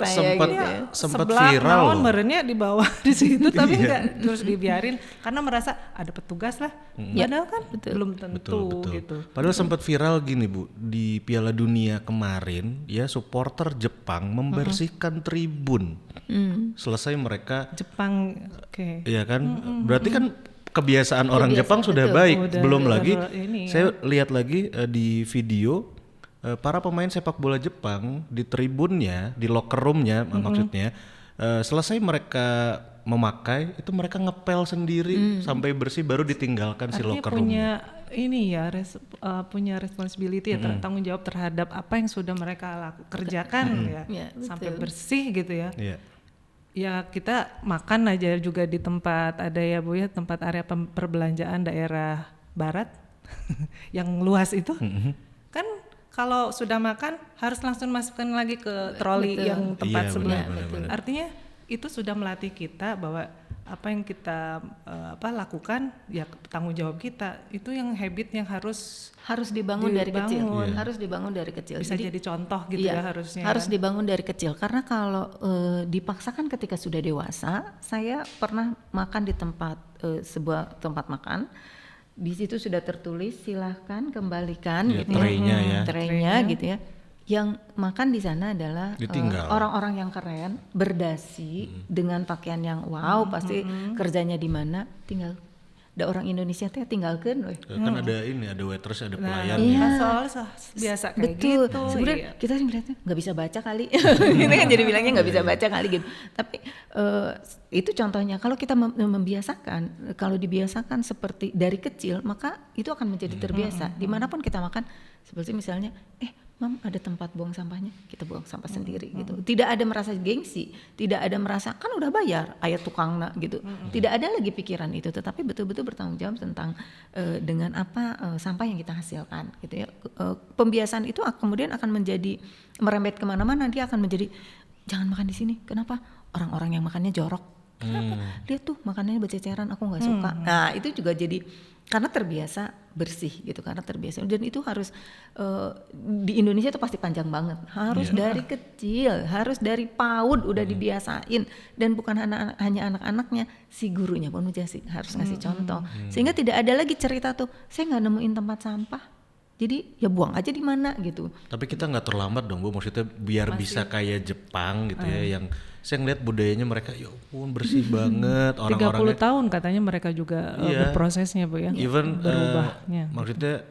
sempat viral loh. Merenya di bawah di situ tapi nggak terus dibiarin karena merasa ada petugas lah. Padahal kan belum tentu gitu. Padahal sempat viral gini Bu, di Piala Dunia kemarin ya supporter Jepang membersihkan tribun. Selesai mereka Jepang ya kan, berarti kan kebiasaan orang Jepang sudah baik. Belum lagi saya lihat lagi di video para pemain sepak bola Jepang di tribunnya, di locker roomnya maksudnya selesai mereka memakai itu mereka ngepel sendiri sampai bersih baru ditinggalkan si Artinya locker punya room. ini ya punya responsibility ya, tanggung jawab terhadap apa yang sudah mereka kerjakan ya, Ya, sampai betul. bersih gitu ya. Iya. Ya kita makan aja juga di tempat ada ya Bu ya, tempat area perbelanjaan daerah barat yang luas itu kan kalau sudah makan harus langsung masukkan lagi ke troli Betul. yang tempat Iya, sebelah. benar. Artinya itu sudah melatih kita bahwa apa yang kita lakukan ya tanggung jawab kita, itu yang habit yang harus dibangun dari kecil. Dibangun. Harus dibangun dari kecil. bisa jadi contoh gitu iya, ya harusnya. harus kan? dibangun dari kecil karena kalau dipaksakan ketika sudah dewasa, saya pernah makan di tempat sebuah tempat makan, di situ sudah tertulis silahkan kembalikan Ya, gitu traynya ya. traynya gitu ya. Yang makan di sana adalah Ditinggal. orang-orang yang keren, berdasi dengan pakaian yang wow, pasti kerjanya di mana, tinggal. Da orang Indonesia teh tinggalkeun we. Kan ada ini, ada waitress, ada pelayan. iya. Nah, soalnya biasa kayak Betul. gitu. Sebenarnya iya. kita ngeliatnya nggak bisa baca kali, kita kan jadi bilangnya nggak bisa baca kali gitu. Tapi itu contohnya. Kalau kita membiasakan, kalau dibiasakan seperti dari kecil, maka itu akan menjadi terbiasa. Dimanapun kita makan, seperti misalnya, Mam ada tempat buang sampahnya, kita buang sampah sendiri gitu. Tidak ada merasa gengsi, tidak ada merasa kan udah bayar, ayat tukangna gitu. Tidak ada lagi pikiran itu, tetapi betul-betul bertanggung jawab tentang dengan apa sampah yang kita hasilkan gitu ya. Pembiasaan itu kemudian akan menjadi merembet kemana-mana, dia akan menjadi jangan makan di sini. Kenapa? Orang-orang yang makannya jorok. Kenapa? Lihat tuh makanannya bececeran, aku nggak suka. Nah itu juga jadi karena terbiasa bersih gitu, karena terbiasa, dan itu harus di Indonesia itu pasti panjang banget, harus dari kecil, harus dari PAUD udah dibiasain, dan bukan hanya anak-anaknya, si gurunya pun harus ngasih contoh, sehingga tidak ada lagi cerita tuh saya nggak nemuin tempat sampah, jadi ya buang aja di mana gitu. Tapi kita nggak terlambat dong Bu, maksudnya biar bisa kayak Jepang gitu ya, yang saya ngeliat budayanya mereka ya ampun bersih banget 30 orang-orangnya. tahun katanya mereka juga Iya. berprosesnya Bu ya. Even berubahnya. maksudnya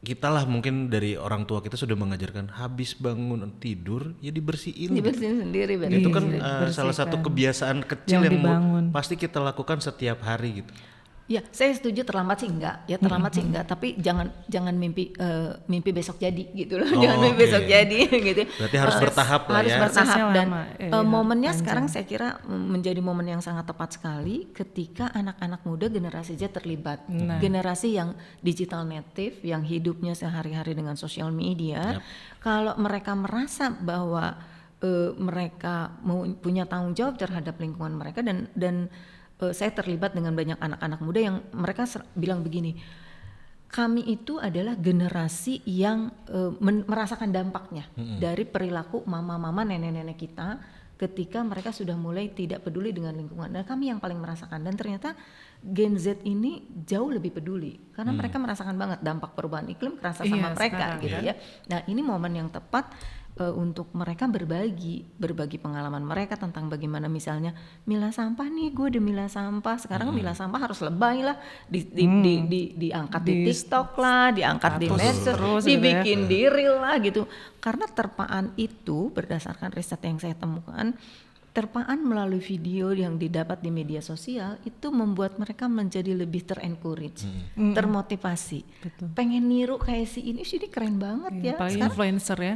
kita lah mungkin dari orang tua kita sudah mengajarkan habis bangun tidur ya dibersihin. Dibersihin sendiri benar. Itu kan Dibersihkan. salah satu kebiasaan kecil Yang yang dibangun. pasti kita lakukan setiap hari gitu. Ya, saya setuju terlambat sih enggak, ya terlambat sih enggak, tapi jangan mimpi besok jadi gitu loh, jangan mimpi oke. besok jadi gitu. Berarti harus bertahap lah harus ya. bertahap Prosesnya dan lama, momennya panjang. sekarang saya kira menjadi momen yang sangat tepat sekali ketika anak-anak muda generasi Z terlibat, generasi yang digital native, yang hidupnya sehari-hari dengan sosial media. Kalau mereka merasa bahwa mereka punya tanggung jawab terhadap lingkungan mereka dan saya terlibat dengan banyak anak-anak muda yang mereka bilang begini, kami itu adalah generasi yang merasakan dampaknya dari perilaku mama-mama, nenek-nenek kita ketika mereka sudah mulai tidak peduli dengan lingkungan, dan kami yang paling merasakan, dan ternyata Gen Z ini jauh lebih peduli karena mereka merasakan banget dampak perubahan iklim kerasa sama mereka sekarang, gitu ya. Nah ini momen yang tepat untuk mereka berbagi pengalaman mereka tentang bagaimana misalnya milah sampah nih, gue udah milah sampah, sekarang milah sampah harus lebay lah, diangkat di TikTok lah, diangkat di medsos, dibikin di reel lah gitu, karena terpaan itu berdasarkan riset yang saya temukan, terpaan melalui video yang didapat di media sosial itu membuat mereka menjadi lebih ter-encourage, termotivasi. Betul. Pengen niru kayak si ini keren banget ya. Paling Sekarang, influencer ya.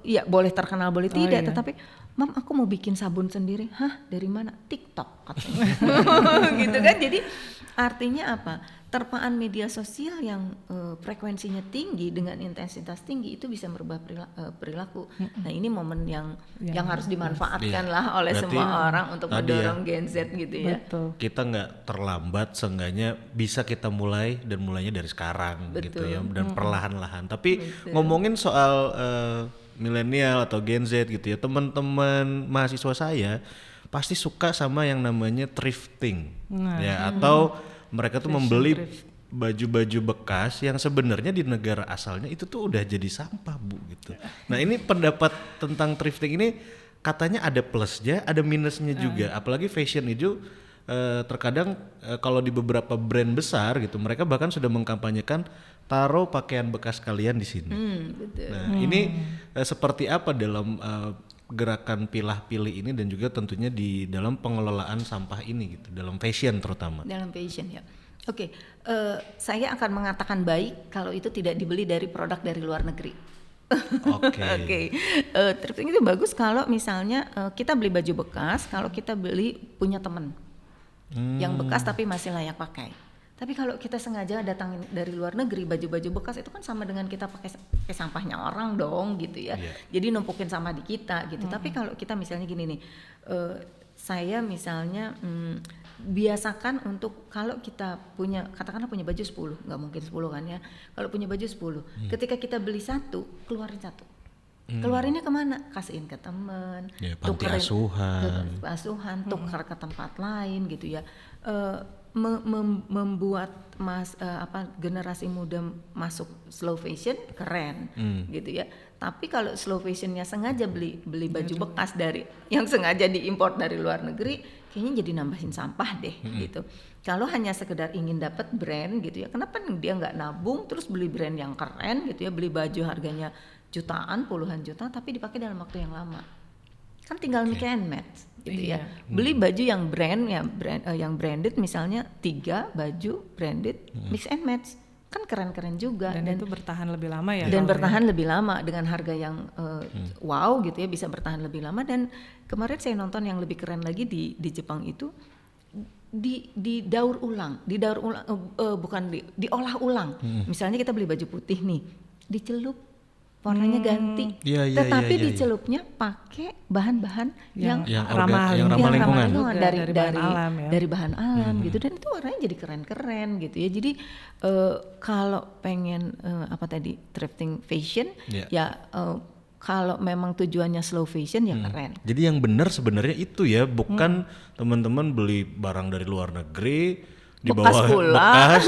ya boleh terkenal boleh tidak, iya. tetapi Mam aku mau bikin sabun sendiri. Hah, dari mana? TikTok katanya. Gitu kan. Jadi artinya apa? Terpaan media sosial yang frekuensinya tinggi dengan intensitas tinggi itu bisa merubah perilaku. Nah, ini momen yang harus dimanfaatkan lah oleh Berarti semua orang untuk tadi mendorong Gen Z gitu ya. Betul. Kita nggak terlambat, seenggaknya bisa kita mulai, dan mulainya dari sekarang gitu ya, dan perlahan-lahan. Tapi ngomongin soal milenial atau Gen Z gitu ya, teman-teman mahasiswa saya pasti suka sama yang namanya thrifting, ya, atau mereka tuh membeli baju-baju bekas yang sebenarnya di negara asalnya itu tuh udah jadi sampah Bu gitu. Nah ini pendapat tentang thrifting ini katanya ada plusnya, ada minusnya juga, apalagi fashion itu terkadang kalau di beberapa brand besar gitu mereka bahkan sudah mengkampanyekan taruh pakaian bekas kalian di sini. Betul. Nah ini seperti apa dalam gerakan pilah-pilih ini dan juga tentunya di dalam pengelolaan sampah ini gitu, dalam fashion terutama? Dalam fashion ya. Oke, saya akan mengatakan baik kalau itu tidak dibeli dari produk dari luar negeri. Oke. Thrifting itu bagus kalau misalnya kita beli baju bekas, kalau kita beli punya teman yang bekas tapi masih layak pakai. Tapi kalau kita sengaja datangin dari luar negeri baju-baju bekas, itu kan sama dengan kita pakai sampahnya orang dong gitu ya. Jadi numpukin sampah di kita gitu. Tapi kalau kita misalnya gini nih, saya misalnya biasakan untuk kalau kita punya, katakanlah punya baju 10, nggak mungkin 10 kan ya. Kalau punya baju 10, ketika kita beli satu, keluarin satu. Keluarinnya kemana? Kasihin ke teman, panti asuhan, tukar ke tempat lain gitu ya. Membuat generasi muda masuk slow fashion keren gitu ya. Tapi kalau slow fashionnya sengaja beli baju bekas dari yang sengaja diimpor dari luar negeri, kayaknya jadi nambahin sampah deh gitu. Kalau hanya sekedar ingin dapat brand gitu ya, kenapa dia nggak nabung terus beli brand yang keren gitu ya, beli baju harganya jutaan, puluhan juta tapi dipakai dalam waktu yang lama. Kan tinggal mix and match gitu ya. Beli baju yang yang branded misalnya 3 baju branded mix and match. Kan keren-keren juga dan itu bertahan lebih lama ya. Dan bertahan lebih lama dengan harga yang wow gitu ya, bisa bertahan lebih lama. Dan kemarin saya nonton yang lebih keren lagi di Jepang itu diolah ulang. Misalnya kita beli baju putih nih, dicelup warnanya ganti, tetapi dicelupnya pakai bahan-bahan yang ramah lingkungan dari bahan alam gitu, dan itu warnanya jadi keren-keren gitu ya. Jadi kalau pengen thrifting fashion kalau memang tujuannya slow fashion ya keren. Jadi yang benar sebenarnya itu ya, bukan teman-teman beli barang dari luar negeri dibawa bekas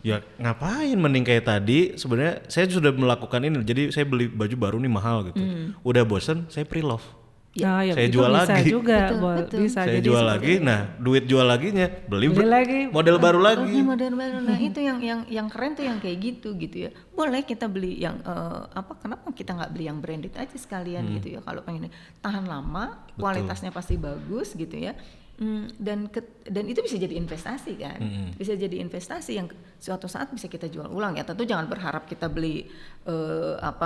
ya ngapain, mending kayak tadi sebenarnya saya sudah melakukan ini. Jadi saya beli baju baru nih mahal gitu. Udah bosen, saya pre-love. Saya jual lagi. Betul. Saya jual lagi. Nah, duit jual laginya beli lagi model baru lagi. Nah, itu yang keren tuh yang kayak gitu ya. Boleh kita beli yang kenapa kita nggak beli yang branded aja sekalian gitu ya, kalau pengen tahan lama, kualitasnya pasti bagus gitu ya. Dan itu bisa jadi investasi kan, bisa jadi investasi yang suatu saat bisa kita jual ulang ya. Tentu jangan berharap kita beli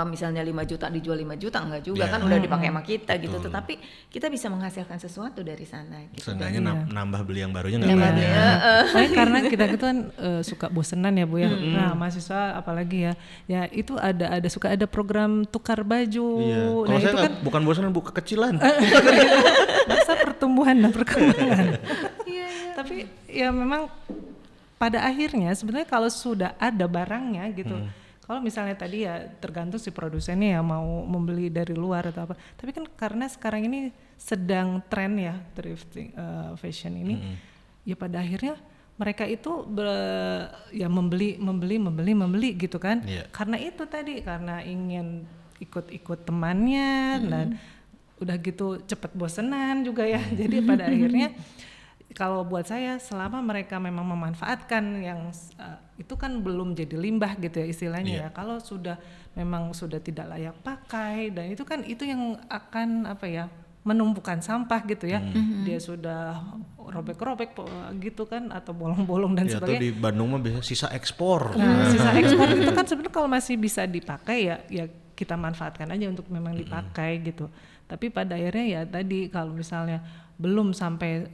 misalnya 5 juta dijual 5 juta, enggak juga kan, udah dipakai sama kita gitu. Tetapi kita bisa menghasilkan sesuatu dari sana gitu. Seenggaknya nambah beli yang barunya nggak karena kita kan suka bosenan ya Bu ya. Nah mahasiswa apalagi ya itu suka ada program tukar baju. Kalau saya kan bukan bosenan, Bu, kekecilan. Masa pertumbuhan dan perkembangan. Tapi ya memang pada akhirnya sebenarnya kalau sudah ada barangnya gitu, kalau misalnya tadi ya tergantung si produsennya ya mau membeli dari luar atau apa. Tapi kan karena sekarang ini sedang tren ya thrifting fashion ini, ya pada akhirnya mereka itu membeli gitu kan. Karena itu tadi, karena ingin ikut temannya dan udah gitu cepet bosenan juga ya. Jadi pada akhirnya kalau buat saya, selama mereka memang memanfaatkan yang itu kan belum jadi limbah gitu ya istilahnya ya. Kalau memang sudah tidak layak pakai, dan itu kan itu yang akan menumpukan sampah gitu ya. Dia sudah robek-robek gitu kan, atau bolong-bolong dan sebagainya. Atau di Bandung mah biasa sisa ekspor. Nah, sisa ekspor itu kan sebenarnya kalau masih bisa dipakai ya kita manfaatkan aja untuk memang dipakai gitu. Tapi pada akhirnya ya tadi, kalau misalnya belum sampai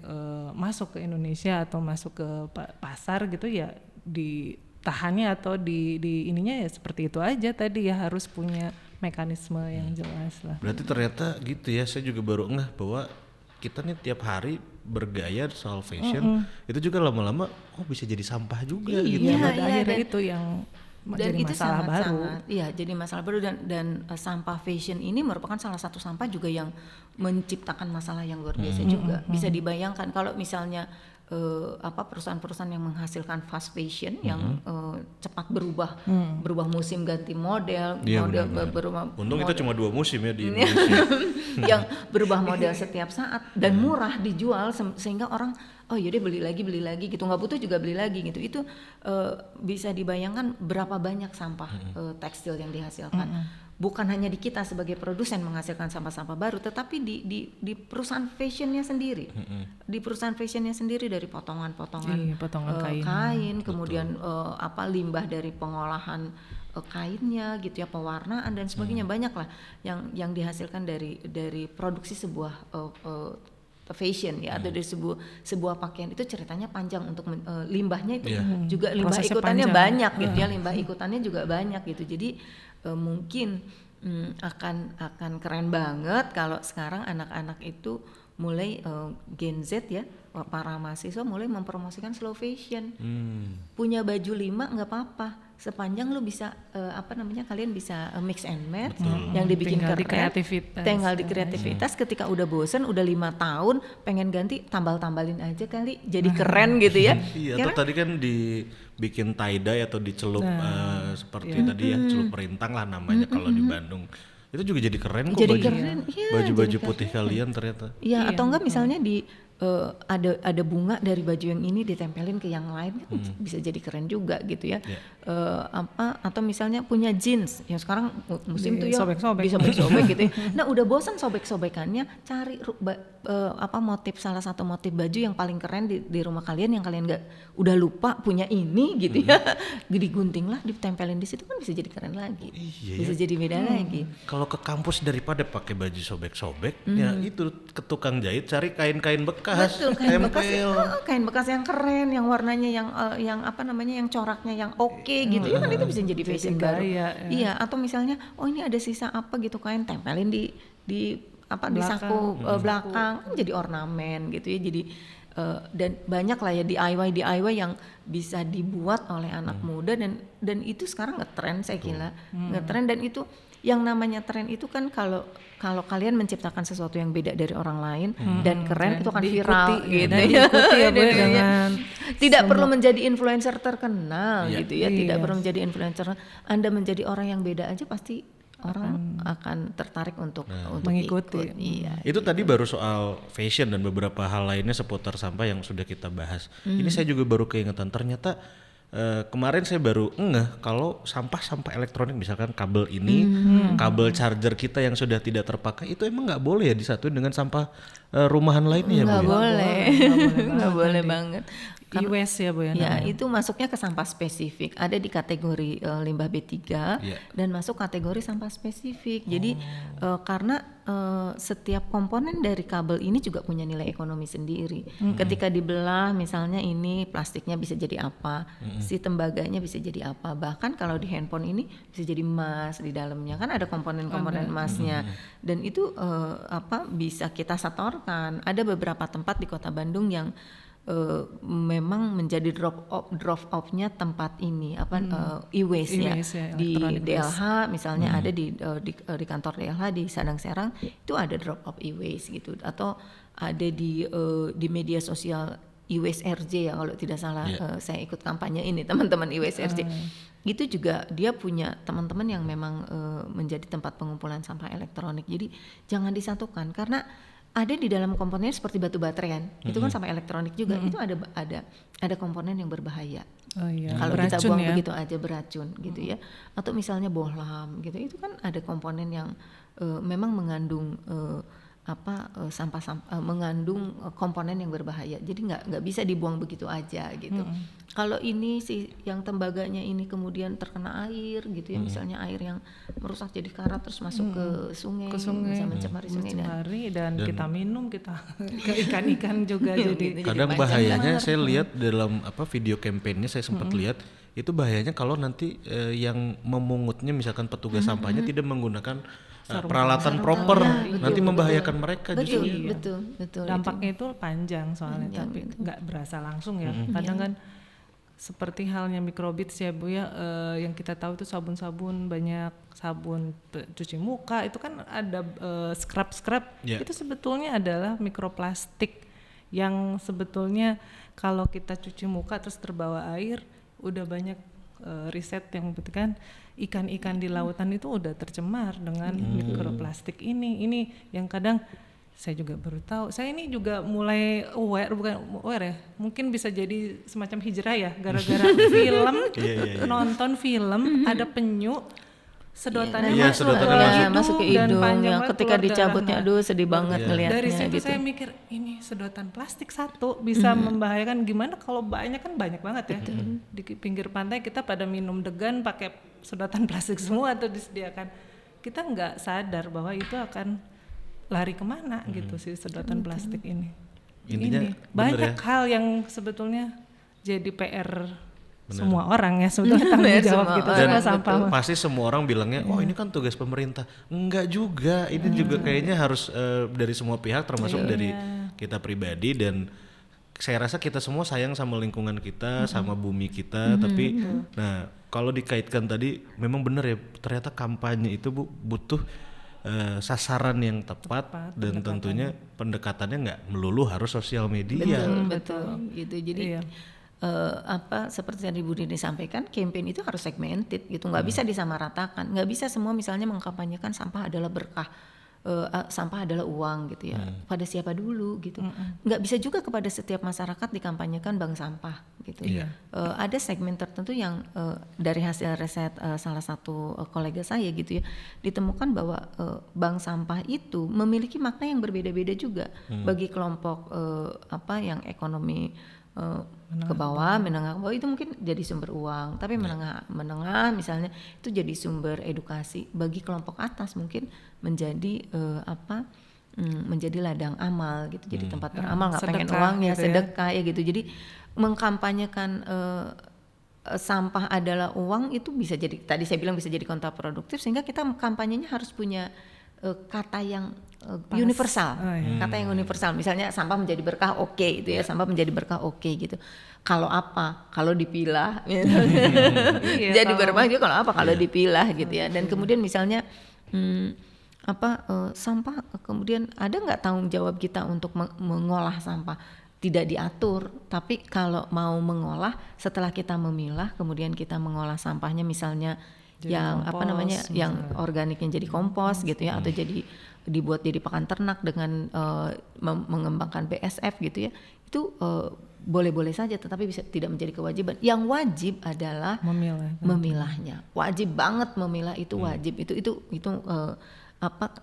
masuk ke Indonesia atau masuk ke pasar gitu ya, ditahannya atau di ininya ya seperti itu aja tadi ya, harus punya mekanisme yang jelas lah. Berarti ternyata gitu ya, saya juga baru ngeh bahwa kita nih tiap hari bergaya soal fashion, itu juga lama-lama bisa jadi sampah juga gitu. Pada akhirnya itu yang dan jadi itu masalah baru. Jadi masalah baru, dan sampah fashion ini merupakan salah satu sampah juga yang menciptakan masalah yang luar biasa juga. Bisa dibayangkan kalau misalnya perusahaan-perusahaan yang menghasilkan fast fashion yang cepat berubah musim, ganti model, berubah. Untung kita cuma 2 musim ya di Indonesia. Yang berubah model setiap saat dan murah dijual sehingga orang yaudah beli lagi gitu, nggak butuh juga beli lagi gitu. Itu bisa dibayangkan berapa banyak sampah tekstil yang dihasilkan. bukan hanya di kita sebagai produsen menghasilkan sampah-sampah baru, tetapi di perusahaan fashionnya sendiri, di perusahaan fashionnya sendiri dari potongan kain, kemudian limbah dari pengolahan kainnya gitu ya, pewarnaan dan sebagainya, banyak lah yang dihasilkan dari produksi sebuah fashion ya, atau dari sebuah pakaian. Itu ceritanya panjang untuk limbahnya itu juga limbah prosesnya ikutannya panjang. banyak gitu ya, limbah ikutannya juga banyak gitu. Jadi mungkin akan keren banget kalau sekarang anak-anak itu mulai Gen Z ya, para mahasiswa mulai mempromosikan slow fashion. Punya baju 5 nggak apa-apa, sepanjang lu bisa kalian bisa mix and match, yang dibikin Tinggal keren, tinggal di kreativitas. Ketika udah bosen, udah 5 tahun pengen ganti, tambal-tambalin aja kali jadi keren gitu ya. Iya, atau tadi kan dibikin tie-dye atau dicelup seperti tadi ya, celup perintang lah namanya kalau di Bandung. Itu juga jadi keren kok, Jadi keren, iya, baju-baju jadi putih kalian ternyata. Iya, atau enggak misalnya ada bunga dari baju yang ini ditempelin ke yang lain, kan bisa jadi keren juga gitu ya. Atau misalnya punya jeans yang sekarang musim tuh ya sobek-sobek. bisa sobek gitu ya. Nah udah bosan sobek-sobekannya, cari salah satu motif baju yang paling keren di rumah kalian, yang kalian udah lupa punya ini gitu ya. Digunting lah, ditempelin di situ, kan bisa jadi keren lagi. Bisa jadi beda lagi. Kalau ke kampus daripada pakai baju sobek-sobek, ya itu ke tukang jahit cari kain-kain bekas. Betul, kain bekas yang keren, yang warnanya yang coraknya yang oke gitu ya, kan itu bisa jadi fashion baru. Iya, atau misalnya ini ada sisa apa gitu, kain tempelin di saku belakang, kan jadi ornamen gitu ya. Jadi dan banyak lah ya DIY yang bisa dibuat oleh anak muda, dan itu sekarang ngetren, saya kira ngetren. Dan itu yang namanya tren itu kan kalau kalian menciptakan sesuatu yang beda dari orang lain dan keren, itu akan viral gitu ya. Tidak perlu menjadi influencer terkenal gitu ya, tidak perlu menjadi influencer. Anda menjadi orang yang beda aja pasti orang akan tertarik untuk mengikuti. Iya. Itu tadi baru soal fashion dan beberapa hal lainnya seputar sampah yang sudah kita bahas. Ini saya juga baru keingetan, ternyata kemarin saya baru kalau sampah elektronik, misalkan kabel ini, kabel charger kita yang sudah tidak terpakai, itu emang nggak boleh ya disatuin dengan sampah rumahan lainnya ya Bu? Nggak boleh banget. E-waste ya Bu ya. Ya, itu masuknya ke sampah spesifik. Ada di kategori limbah B3 dan masuk kategori sampah spesifik. Jadi karena setiap komponen dari kabel ini juga punya nilai ekonomi sendiri. Ketika dibelah, misalnya ini plastiknya bisa jadi apa, si tembaganya bisa jadi apa. Bahkan kalau di handphone ini bisa jadi emas di dalamnya, kan ada komponen-komponen emasnya. Dan itu bisa kita setorkan. Ada beberapa tempat di Kota Bandung yang memang menjadi drop off-nya tempat ini e-waste ya. Di DLH misalnya ada di kantor DLH di Sadang Serang itu ada drop off e-waste gitu, atau ada di media sosial e-waste RJ ya kalau tidak salah. Saya ikut kampanye ini teman-teman e-waste RJ. Itu juga dia punya teman-teman yang memang menjadi tempat pengumpulan sampah elektronik. Jadi jangan disatukan, karena ada di dalam komponennya seperti batu baterai kan, itu kan sampah elektronik juga. Itu ada komponen yang berbahaya. Kalau kita buang begitu aja, beracun gitu ya. Atau misalnya bohlam gitu, itu kan ada komponen yang memang mengandung mengandung komponen yang berbahaya. Jadi nggak bisa dibuang begitu aja gitu. Kalau ini sih yang tembaganya ini kemudian terkena air gitu ya, misalnya air yang merusak jadi karat terus masuk ke sungai bisa mencemari sungai dan kita minum, kita ke ikan-ikan juga. Jadi kadang bahayanya saya lihat dalam video kampanye, saya sempat lihat itu bahayanya kalau nanti yang memungutnya misalkan petugas sampahnya tidak menggunakan peralatan proper, nanti membahayakan mereka justru. Betul. Dampaknya itu panjang soalnya, tapi nggak berasa langsung ya. Kadang kan seperti halnya microbits ya Bu ya, yang kita tahu itu sabun-sabun, banyak sabun cuci muka itu kan ada scrub itu sebetulnya adalah mikroplastik yang sebetulnya kalau kita cuci muka terus terbawa air, udah banyak riset yang buktikan ikan-ikan di lautan itu udah tercemar dengan mikroplastik ini yang kadang saya juga baru tahu. Saya ini juga mulai bukan aware ya, mungkin bisa jadi semacam hijrah ya, gara-gara film nonton film ada penyu sedotannya Iya, masuk sedotannya ke masuk. hidung masuk ke dan hidung panjang yang banget ketika keluar dicabutnya darahnya. aduh sedih banget ngelihatnya Dari situ gitu. saya mikir ini sedotan plastik satu bisa membahayakan, gimana kalau banyak, kan banyak banget ya. Di pinggir pantai kita pada minum degan pakai sedotan plastik semua tuh disediakan. Kita nggak sadar bahwa itu akan lari kemana gitu sih sedotan plastik ini. Intinya Ini bener banyak ya. hal yang sebetulnya jadi PR semua orang ya sebetulnya tanggung jawab semua kita orang, sama betul. sampah. Pasti semua orang bilangnya, oh ini kan tugas pemerintah. Enggak juga, ini juga kayaknya harus dari semua pihak, termasuk dari kita pribadi. Dan saya rasa kita semua sayang sama lingkungan kita, sama bumi kita. Tapi, nah kalau dikaitkan tadi, memang benar ya, ternyata kampanye itu butuh sasaran yang tepat dan tentunya pendekatannya nggak melulu harus sosial media. Betul gitu. Jadi Iya. seperti yang Ibu Dini sampaikan, campaign itu harus segmented gitu, nggak bisa disamaratakan, nggak bisa semua misalnya mengkampanyekan sampah adalah berkah, sampah adalah uang gitu ya. Pada siapa dulu gitu, nggak bisa juga kepada setiap masyarakat dikampanyekan bank sampah gitu. Iya. Ada segmen tertentu yang dari hasil riset salah satu kolega saya gitu ya, ditemukan bahwa bank sampah itu memiliki makna yang berbeda-beda juga bagi kelompok yang ekonomi ke bawah, menengah ke bawah itu mungkin jadi sumber uang, tapi menengah misalnya itu jadi sumber edukasi, bagi kelompok atas mungkin menjadi menjadi ladang amal gitu, jadi tempat beramal, nggak pengen sedekah uang ya, gitu ya. sedekah ya gitu. Jadi mengkampanyekan sampah adalah uang itu bisa jadi, tadi saya bilang bisa jadi kontraproduktif, sehingga kita kampanyenya harus punya kata yang universal, kata yang universal. Misalnya sampah menjadi berkah, oke itu ya, sampah menjadi berkah, oke gitu. Kalau apa? Kalau dipilah, jadi berkah juga kalau apa? Kalau dipilah gitu ya. Dan kemudian misalnya sampah, kemudian ada nggak tanggung jawab kita untuk mengolah sampah? Tidak diatur, tapi kalau mau mengolah, setelah kita memilah, kemudian kita mengolah sampahnya misalnya Jadi yang kompos, yang organiknya jadi kompos gitu ya, atau jadi dibuat jadi pakan ternak dengan mengembangkan BSF gitu ya, itu boleh-boleh saja, tetapi bisa tidak menjadi kewajiban. Yang wajib adalah memilahnya, wajib banget memilah, itu wajib,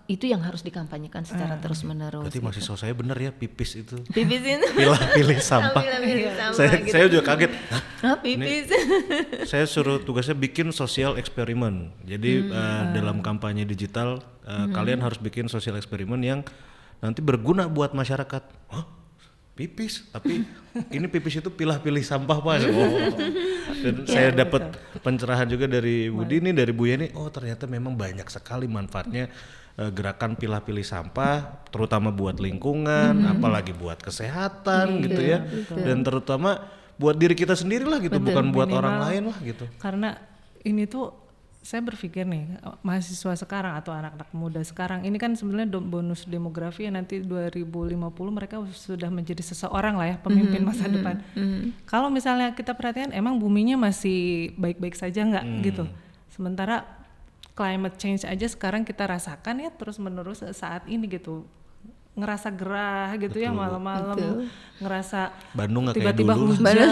itu yang harus dikampanyekan secara terus menerus. Berarti mahasiswa saya benar ya, pipis itu. Pipis itu Pilih sampah. Saya juga kaget. Pipis. Saya suruh tugasnya bikin sosial eksperimen. Jadi dalam kampanye digital kalian harus bikin sosial eksperimen yang nanti berguna buat masyarakat. Hah? Pipis, tapi ini pipis itu pilih sampah Pak. Dan saya dapat pencerahan juga dari Bu Dini, dari Bu Yeni. Oh ternyata memang banyak sekali manfaatnya gerakan pilih sampah, terutama buat lingkungan, apalagi buat kesehatan gitu ya. Dan terutama buat diri kita sendiri lah gitu, bukan buat orang lain lah gitu. Karena ini tuh saya berpikir nih, mahasiswa sekarang atau anak-anak muda sekarang ini kan sebenarnya bonus demografi ya, nanti 2050 mereka sudah menjadi seseorang lah ya, pemimpin masa depan. Kalau misalnya kita perhatikan, emang buminya masih baik-baik saja nggak gitu. Sementara climate change aja sekarang kita rasakan ya terus menerus saat ini gitu. Ngerasa gerah gitu ya malam-malam, ngerasa Bandung nggak kayak tiba-tiba dulu hujan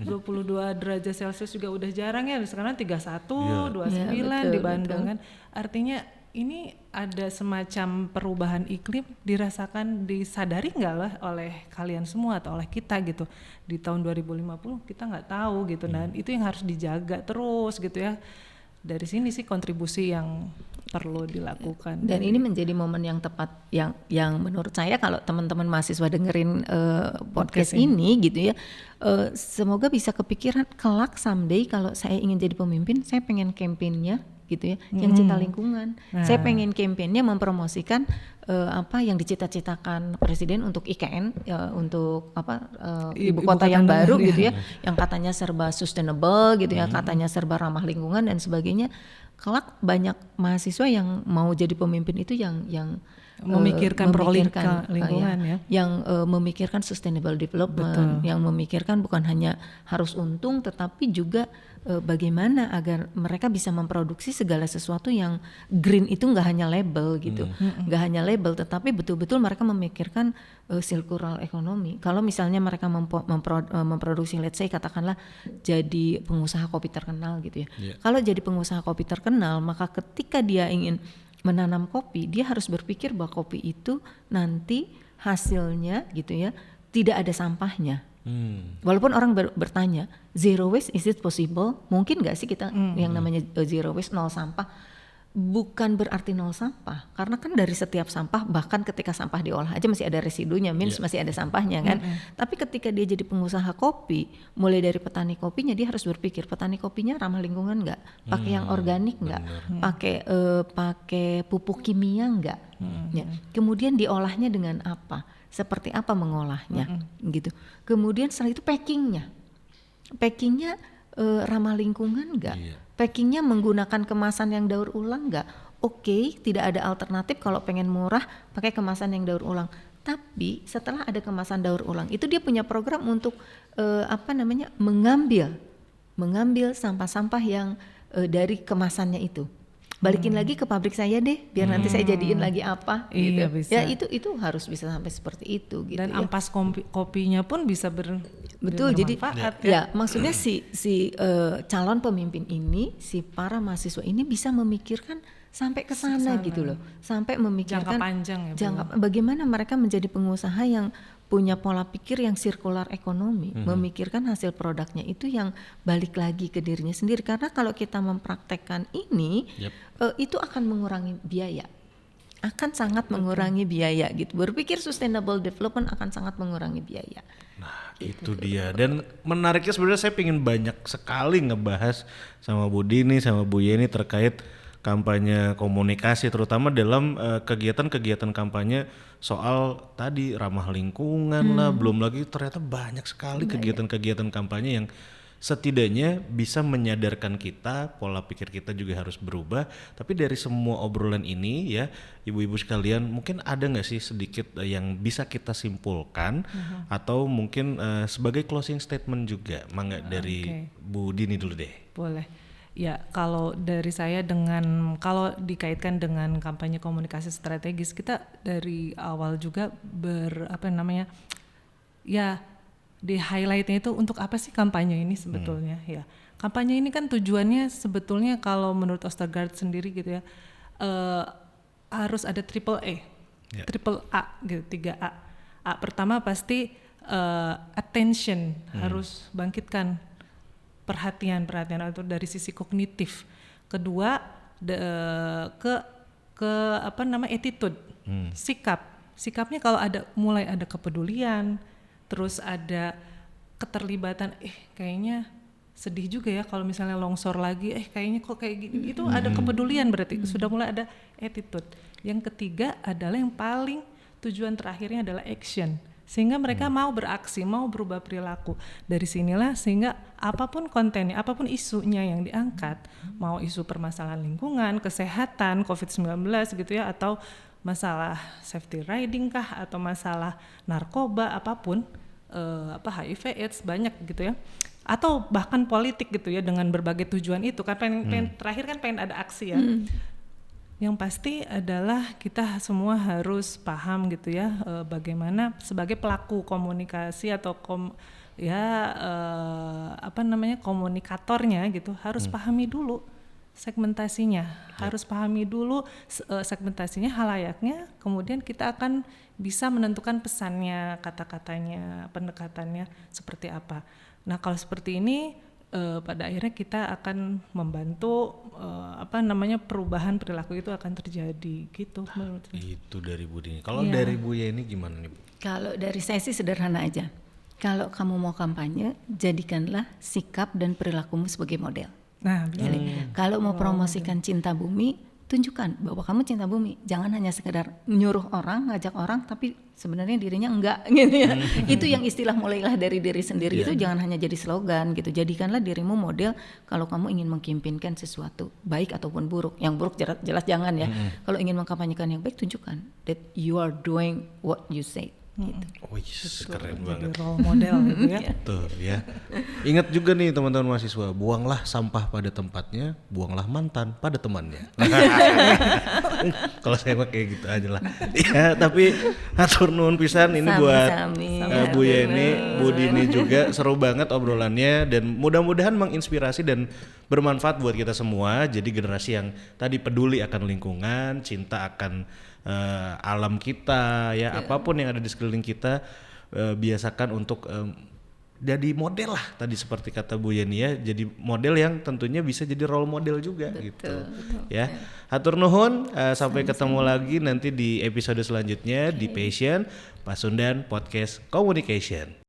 22 derajat Celcius juga udah jarang ya, sekarang 31, 29 di Bandung kan. Artinya ini ada semacam perubahan iklim dirasakan, disadari nggak lah oleh kalian semua atau oleh kita gitu di tahun 2050, kita nggak tahu gitu. Dan itu yang harus dijaga terus gitu ya. Dari sini sih kontribusi yang perlu dilakukan. Dan ini menjadi momen yang tepat, yang menurut saya kalau teman-teman mahasiswa dengerin podcast ini gitu ya, semoga bisa kepikiran kelak someday kalau saya ingin jadi pemimpin, saya pengen campaignnya gitu ya, yang cinta lingkungan. Saya pengen campaignnya mempromosikan yang dicita-citakan presiden untuk IKN, untuk ibu kota yang baru gitu ya, yang katanya serba sustainable gitu ya, katanya serba ramah lingkungan dan sebagainya. Kelak banyak mahasiswa yang mau jadi pemimpin itu yang memikirkan lingkungan ya. Yang memikirkan sustainable development, yang memikirkan bukan hanya harus untung tetapi juga bagaimana agar mereka bisa memproduksi segala sesuatu yang green itu nggak hanya label gitu, nggak hanya label tetapi betul-betul mereka memikirkan circular economy. Kalau misalnya mereka memproduksi, let's say katakanlah jadi pengusaha kopi terkenal gitu ya. Kalau jadi pengusaha kopi terkenal, maka ketika dia ingin menanam kopi, dia harus berpikir bahwa kopi itu nanti hasilnya gitu ya tidak ada sampahnya. Walaupun orang bertanya zero waste, is it possible? Mungkin nggak sih kita yang namanya zero waste, nol sampah? Bukan berarti nol sampah, karena kan dari setiap sampah, bahkan ketika sampah diolah aja masih ada residunya, masih ada sampahnya kan. Tapi ketika dia jadi pengusaha kopi, mulai dari petani kopinya, dia harus berpikir petani kopinya ramah lingkungan nggak, pakai yang organik nggak, pakai pupuk kimia nggak, ya. Kemudian diolahnya dengan apa? Seperti apa mengolahnya, gitu. Kemudian setelah itu packingnya ramah lingkungan nggak? Packingnya menggunakan kemasan yang daur ulang nggak? Oke, tidak ada alternatif kalau pengen murah pakai kemasan yang daur ulang. Tapi setelah ada kemasan daur ulang, itu dia punya program untuk mengambil sampah-sampah yang dari kemasannya itu. Balikin lagi ke pabrik saya deh, biar nanti saya jadiin lagi apa gitu. Bisa. Ya itu harus bisa sampai seperti itu gitu. Dan ya. ampas kopinya pun bisa betul. Jadi ya. maksudnya si calon pemimpin ini, si para mahasiswa ini bisa memikirkan sampai ke sana gitu loh. Sampai memikirkan jangka panjang ya. Bagaimana mereka menjadi pengusaha yang punya pola pikir yang circular economy, memikirkan hasil produknya itu yang balik lagi ke dirinya sendiri. Karena kalau kita mempraktekkan ini, itu akan mengurangi biaya, akan sangat mengurangi biaya gitu. Berpikir sustainable development akan sangat mengurangi biaya. Nah itu dia, dan menariknya sebenarnya saya pengen banyak sekali ngebahas sama Bu Dini sama Bu Yeni terkait kampanye komunikasi, terutama dalam kegiatan-kegiatan kampanye soal tadi ramah lingkungan lah, belum lagi ternyata banyak sekali kegiatan-kegiatan kampanye yang setidaknya bisa menyadarkan kita, pola pikir kita juga harus berubah. Tapi dari semua obrolan ini ya, ibu-ibu sekalian, mungkin ada nggak sih sedikit yang bisa kita simpulkan atau mungkin sebagai closing statement juga, mangga dari Bu Dini dulu deh. Boleh. Ya, kalau dari saya kalau dikaitkan dengan kampanye komunikasi strategis, kita dari awal juga di highlightnya itu untuk apa sih kampanye ini sebetulnya ya. Kampanye ini kan tujuannya sebetulnya kalau menurut Ostergaard sendiri gitu ya, harus ada triple A gitu, 3A. A pertama pasti attention, harus bangkitkan perhatian itu dari sisi kognitif. Kedua attitude, sikapnya kalau mulai ada kepedulian, terus ada keterlibatan, kayaknya sedih juga ya kalau misalnya longsor lagi, kayaknya kok kayak gini, itu ada kepedulian, berarti sudah mulai ada attitude. Yang ketiga adalah yang paling tujuan terakhirnya adalah action, sehingga mereka mau beraksi, mau berubah perilaku. Dari sinilah sehingga apapun kontennya, apapun isunya yang diangkat, mau isu permasalahan lingkungan, kesehatan, COVID-19 gitu ya, atau masalah safety riding kah, atau masalah narkoba, apapun, HIV AIDS banyak gitu ya, atau bahkan politik gitu ya, dengan berbagai tujuan itu kan terakhir kan pengen ada aksi ya. Yang pasti adalah kita semua harus paham gitu ya, bagaimana sebagai pelaku komunikasi atau komunikatornya gitu, harus pahami dulu segmentasinya, harus pahami dulu segmentasinya, halayaknya, kemudian kita akan bisa menentukan pesannya, kata-katanya, pendekatannya seperti apa. Nah kalau seperti ini, pada akhirnya kita akan membantu perubahan perilaku itu akan terjadi gitu. Itu dari Bu Dini. Kalau dari Bu Yeni gimana nih Bu? Kalau dari saya sih sederhana aja. Kalau kamu mau kampanye, jadikanlah sikap dan perilakumu sebagai model. Nah, kalau mau promosikan cinta bumi, tunjukkan bahwa kamu cinta bumi. Jangan hanya sekedar nyuruh orang, ngajak orang, tapi sebenarnya dirinya enggak gitu ya. Itu yang istilah mulailah dari diri sendiri itu jangan hanya jadi slogan gitu. Jadikanlah dirimu model kalau kamu ingin mengkampanyekan sesuatu, baik ataupun buruk. Yang buruk jelas jangan ya. Kalau ingin mengkampanyekan yang baik, tunjukkan that you are doing what you say. Gitu. Wih, keren banget. Jadi role model gitu ya. Tuh ya. Ingat juga nih teman-teman mahasiswa, buanglah sampah pada tempatnya, buanglah mantan pada temannya. Kalau saya mah kayak gitu aja lah. Ya, tapi hatur nuhun pisan ini buat Bu Yeni, Bu Dini juga, seru banget obrolannya dan mudah-mudahan menginspirasi dan bermanfaat buat kita semua. Jadi generasi yang tadi peduli akan lingkungan, cinta akan alam kita ya, apapun yang ada di sekeliling kita, biasakan untuk jadi model lah, tadi seperti kata Bu Yeni ya, jadi model yang tentunya bisa jadi role model juga. Betul. Ya. Hatur nuhun, sampai ketemu lagi nanti di episode selanjutnya di Passion Pasundan Podcast Communication.